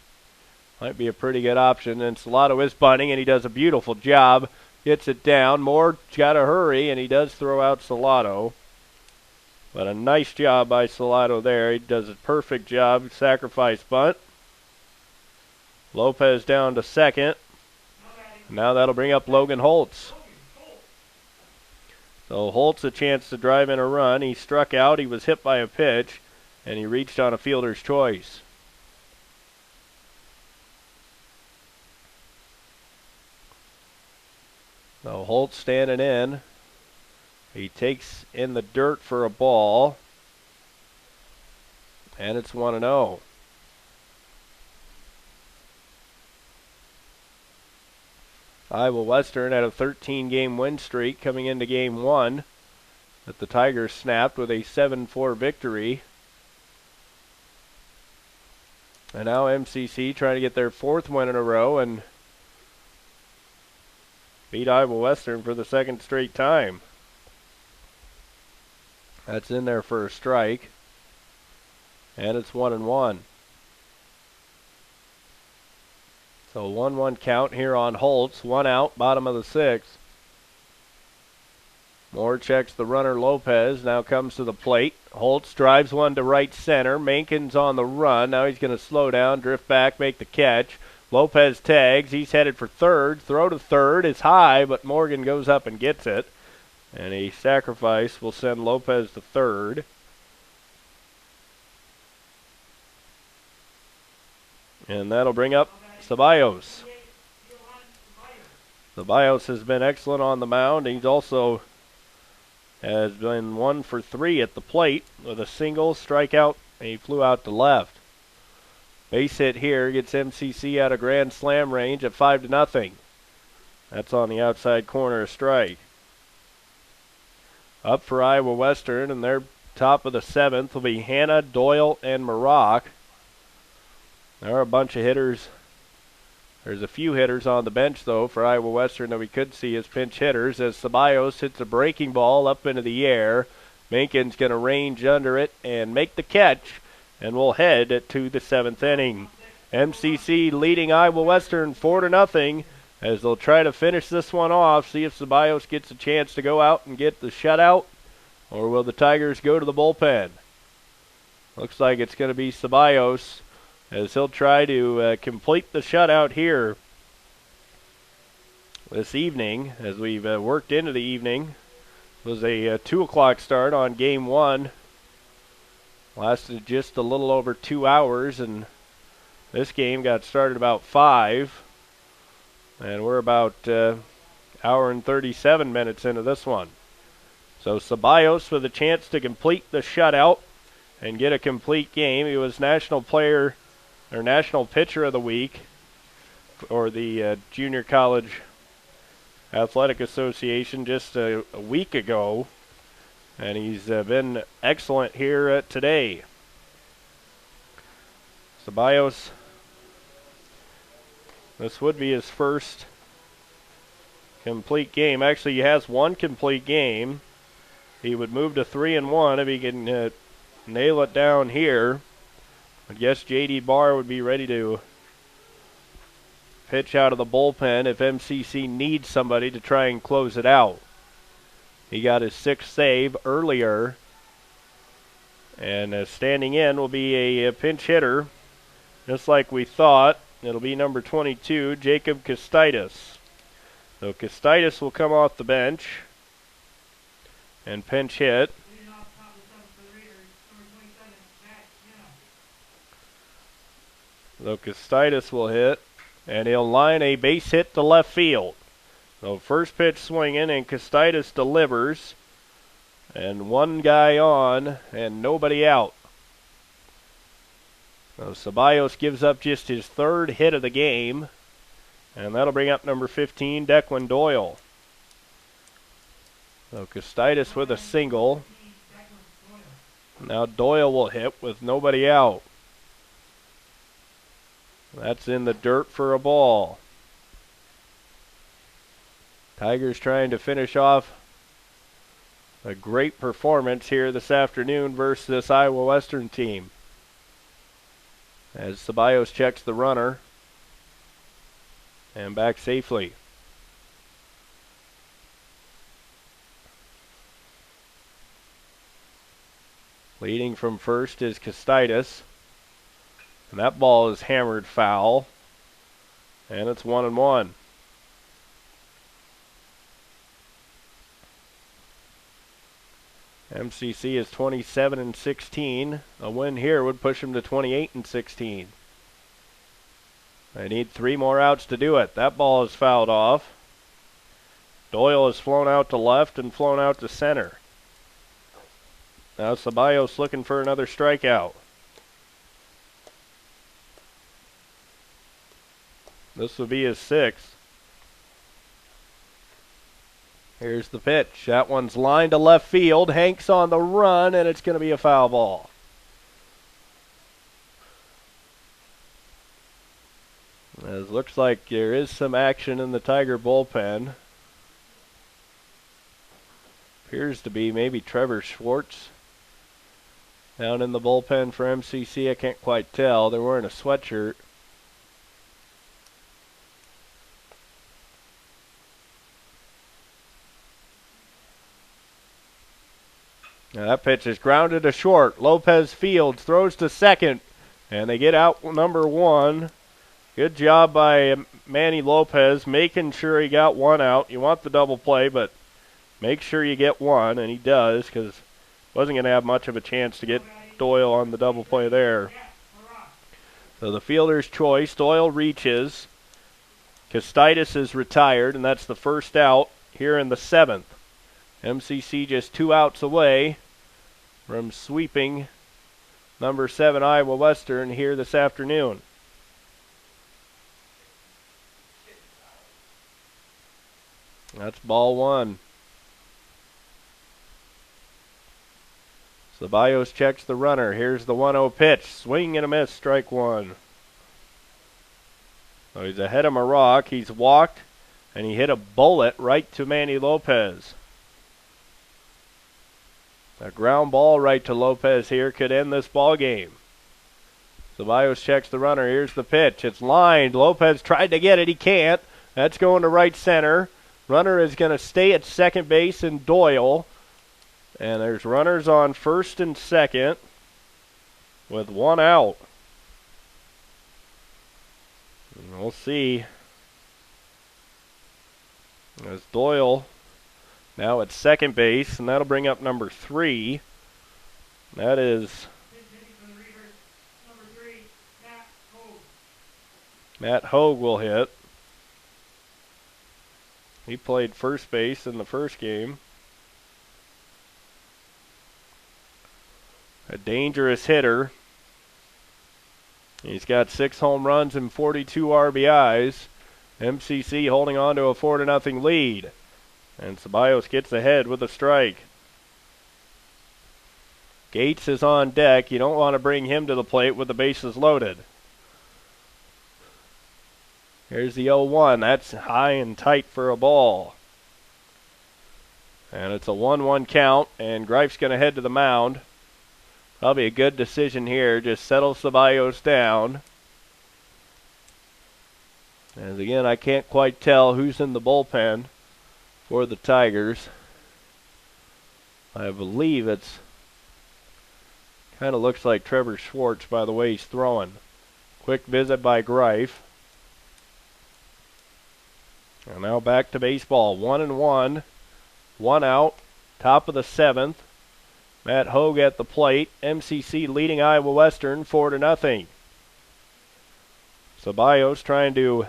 Might be a pretty good option. And Salato is bunting, and he does a beautiful job. Gets it down. Moore's got to hurry, and he does throw out Salato. But a nice job by Salato there. He does a perfect job. Sacrifice bunt. Lopez down to second. Now that'll bring up Logan Holtz. So Holtz a chance to drive in a run. He struck out. He was hit by a pitch, and he reached on a fielder's choice. So Holtz standing in. He takes in the dirt for a ball, and it's 1-0. Iowa Western had a 13-game win streak coming into Game 1 that the Tigers snapped with a 7-4 victory. And now MCC trying to get their 4th win in a row and beat Iowa Western for the 2nd straight time. That's in there for a strike. And it's 1-1. So 1-1 count here on Holtz. 1 out, bottom of the 6th. Moore checks the runner Lopez. Now comes to the plate. Holtz drives one to right center. Mankins on the run. Now he's going to slow down, drift back, make the catch. Lopez tags. He's headed for third. Throw to third is high, but Morgan goes up and gets it. And a sacrifice will send Lopez to third. And that'll bring up Ceballos. Ceballos has been excellent on the mound. He's also has been 1 for 3 at the plate with a single, strikeout, and he flew out to left. Base hit here gets MCC out of grand slam range at 5-0. That's on the outside corner, a strike. Up for Iowa Western, and their top of the 7th will be Hanna, Doyle, and Maroc. There are a bunch of hitters. There's a few hitters on the bench, though, for Iowa Western that we could see as pinch hitters as Ceballos hits a breaking ball up into the air. Mankins going to range under it and make the catch, and we'll head to the 7th inning. MCC leading Iowa Western 4-0 as they'll try to finish this one off, see if Ceballos gets a chance to go out and get the shutout, or will the Tigers go to the bullpen? Looks like it's going to be Ceballos, as he'll try to complete the shutout here this evening, as we've worked into the evening. It was a 2 o'clock start on Game 1. Lasted just a little over 2 hours, and this game got started about 5. And we're about hour and 37 minutes into this one. So Ceballos with a chance to complete the shutout and get a complete game. He was National Pitcher of the Week or the Junior College Athletic Association just a week ago. and he's been excellent here today. Ceballos, this would be his first complete game. Actually, he has one complete game. He would move to 3-1 if he can nail it down here. I guess J.D. Barr would be ready to pitch out of the bullpen if MCC needs somebody to try and close it out. He got his 6th save earlier. And standing in will be a pinch hitter, just like we thought. It'll be number 22, Jacob Kostaitis. So Kostaitis will come off the bench and pinch hit. So Kostaitis will hit, and he'll line a base hit to left field. So first pitch swinging, and Kostaitis delivers. And one guy on, and nobody out. So Ceballos gives up just his 3rd hit of the game. And that'll bring up number 15, Declan Doyle. So Kostaitis with a single. Now Doyle will hit with nobody out. That's in the dirt for a ball. Tigers trying to finish off a great performance here this afternoon versus this Iowa Western team. As Ceballos checks the runner and back safely. Leading from first is Kostaitis. And that ball is hammered foul. And it's 1-1. MCC is 27-16. A win here would push them to 28-16. They need 3 more outs to do it. That ball is fouled off. Doyle is flown out to left and flown out to center. Now Ceballos looking for another strikeout. This will be his 6th. Here's the pitch. That one's lined to left field. Hank's on the run, and it's going to be a foul ball. It looks like there is some action in the Tiger bullpen. Appears to be maybe Trevor Schwartz down in the bullpen for MCC. I can't quite tell. They're wearing a sweatshirt. Now that pitch is grounded to short. Lopez fields, throws to second, and they get out number 1. Good job by Manny Lopez, making sure he got 1 out. You want the double play, but make sure you get 1, and he does, because wasn't going to have much of a chance to get Doyle on the double play there. So the fielder's choice, Doyle reaches. Kostaitis is retired, and that's the first out here in the 7th. MCC just 2 outs away from sweeping number 7 Iowa Western here this afternoon. That's ball 1. Ceballos checks the runner. Here's the 1-0 pitch. Swing and a miss, strike 1. So he's ahead of Maroc. He's walked, and he hit a bullet right to Manny Lopez. A ground ball right to Lopez here could end this ball game. Ceballos checks the runner. Here's the pitch. It's lined. Lopez tried to get it. He can't. That's going to right center. Runner is going to stay at second base in Doyle. And there's runners on first and second with 1 out. And we'll see. As Doyle now at second base, and that'll bring up number 3. That is Matt Hogue will hit. He played first base in the first game. A dangerous hitter. He's got 6 home runs and 42 RBIs. MCC holding on to a 4-0 lead. And Ceballos gets ahead with a strike. Gates is on deck. You don't want to bring him to the plate with the bases loaded. Here's the 0-1. That's high and tight for a ball. And it's a 1-1 count, and Greif's going to head to the mound. Probably a good decision here. Just settles Ceballos down. As again, I can't quite tell who's in the bullpen for the Tigers. I believe it's kind of looks like Trevor Schwartz by the way he's throwing. Quick visit by Greif. And now back to baseball. 1-1. 1 out. Top of the 7th. Matt Hogue at the plate. MCC leading Iowa Western 4-0. Ceballos trying to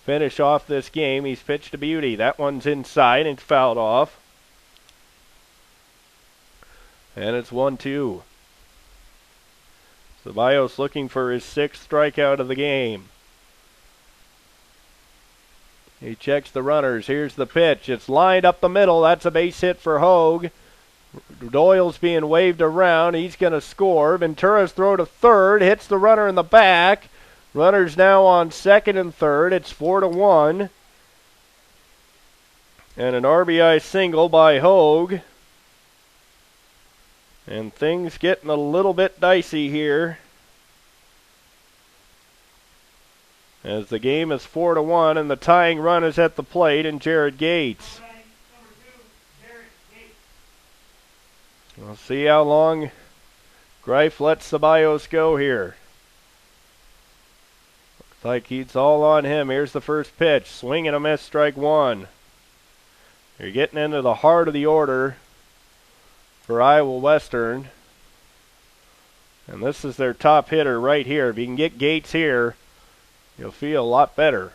finish off this game. He's pitched a beauty. That one's inside and fouled off. And it's 1-2. Ceballos looking for his 6th strikeout of the game. He checks the runners. Here's the pitch. It's lined up the middle. That's a base hit for Hogue. Doyle's being waved around. He's going to score. Ventura's throw to third. Hits the runner in the back. Runner's now on second and third. It's 4-1. And an RBI single by Hogue. And things getting a little bit dicey here. As the game is 4-1 and the tying run is at the plate in Jared Gates. We'll see how long Greif lets Ceballos go here. Looks like he's all on him. Here's the first pitch. Swing and a miss, strike one. You're getting into the heart of the order for Iowa Western. And this is their top hitter right here. If you can get Gates here, you'll feel a lot better.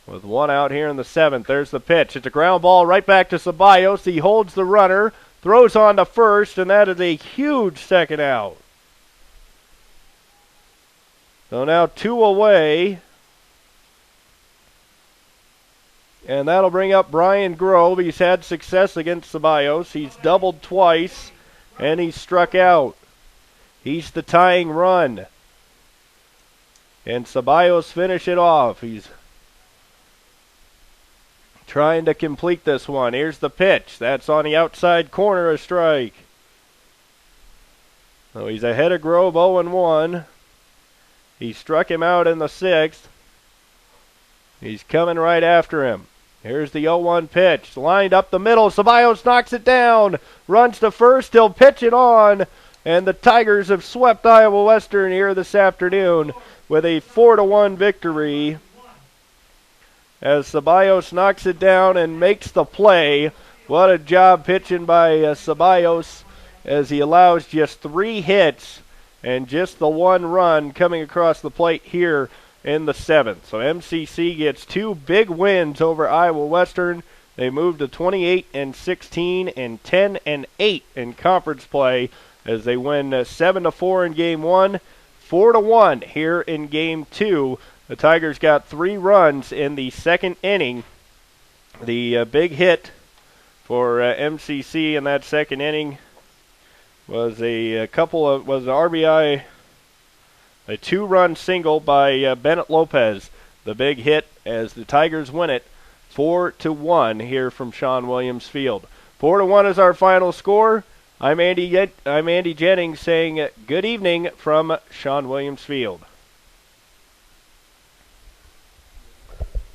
With 1 out here in the 7th, there's the pitch. It's a ground ball right back to Ceballos. He holds the runner, throws on to first, and that is a huge second out. So now 2 away. And that'll bring up Brian Grove. He's had success against Ceballos. He's doubled twice, and he's struck out. He's the tying run. And Ceballos finish it off. He's trying to complete this one. Here's the pitch. That's on the outside corner, a strike. So he's ahead of Grove 0-1. He struck him out in the 6th. He's coming right after him. Here's the 0-1 pitch. Lined up the middle. Ceballos knocks it down. Runs to first. He'll pitch it on. And the Tigers have swept Iowa Western here this afternoon with a 4-1 victory. As Ceballos knocks it down and makes the play. What a job pitching by Ceballos as he allows just 3 hits and just the 1 run coming across the plate here in the 7th. So MCC gets 2 big wins over Iowa Western. They move to 28-16 and 10-8 in conference play as they win 7-4 in game 1, 4-1 here in game 2. The Tigers got 3 runs in the 2nd inning. The big hit for MCC in that 2nd inning was an RBI. A 2-run single by Bennett Lopez. The big hit as the Tigers win it 4-1 here from Sean Williams Field. 4-1 is our final score. I'm Andy Jennings saying good evening from Sean Williams Field.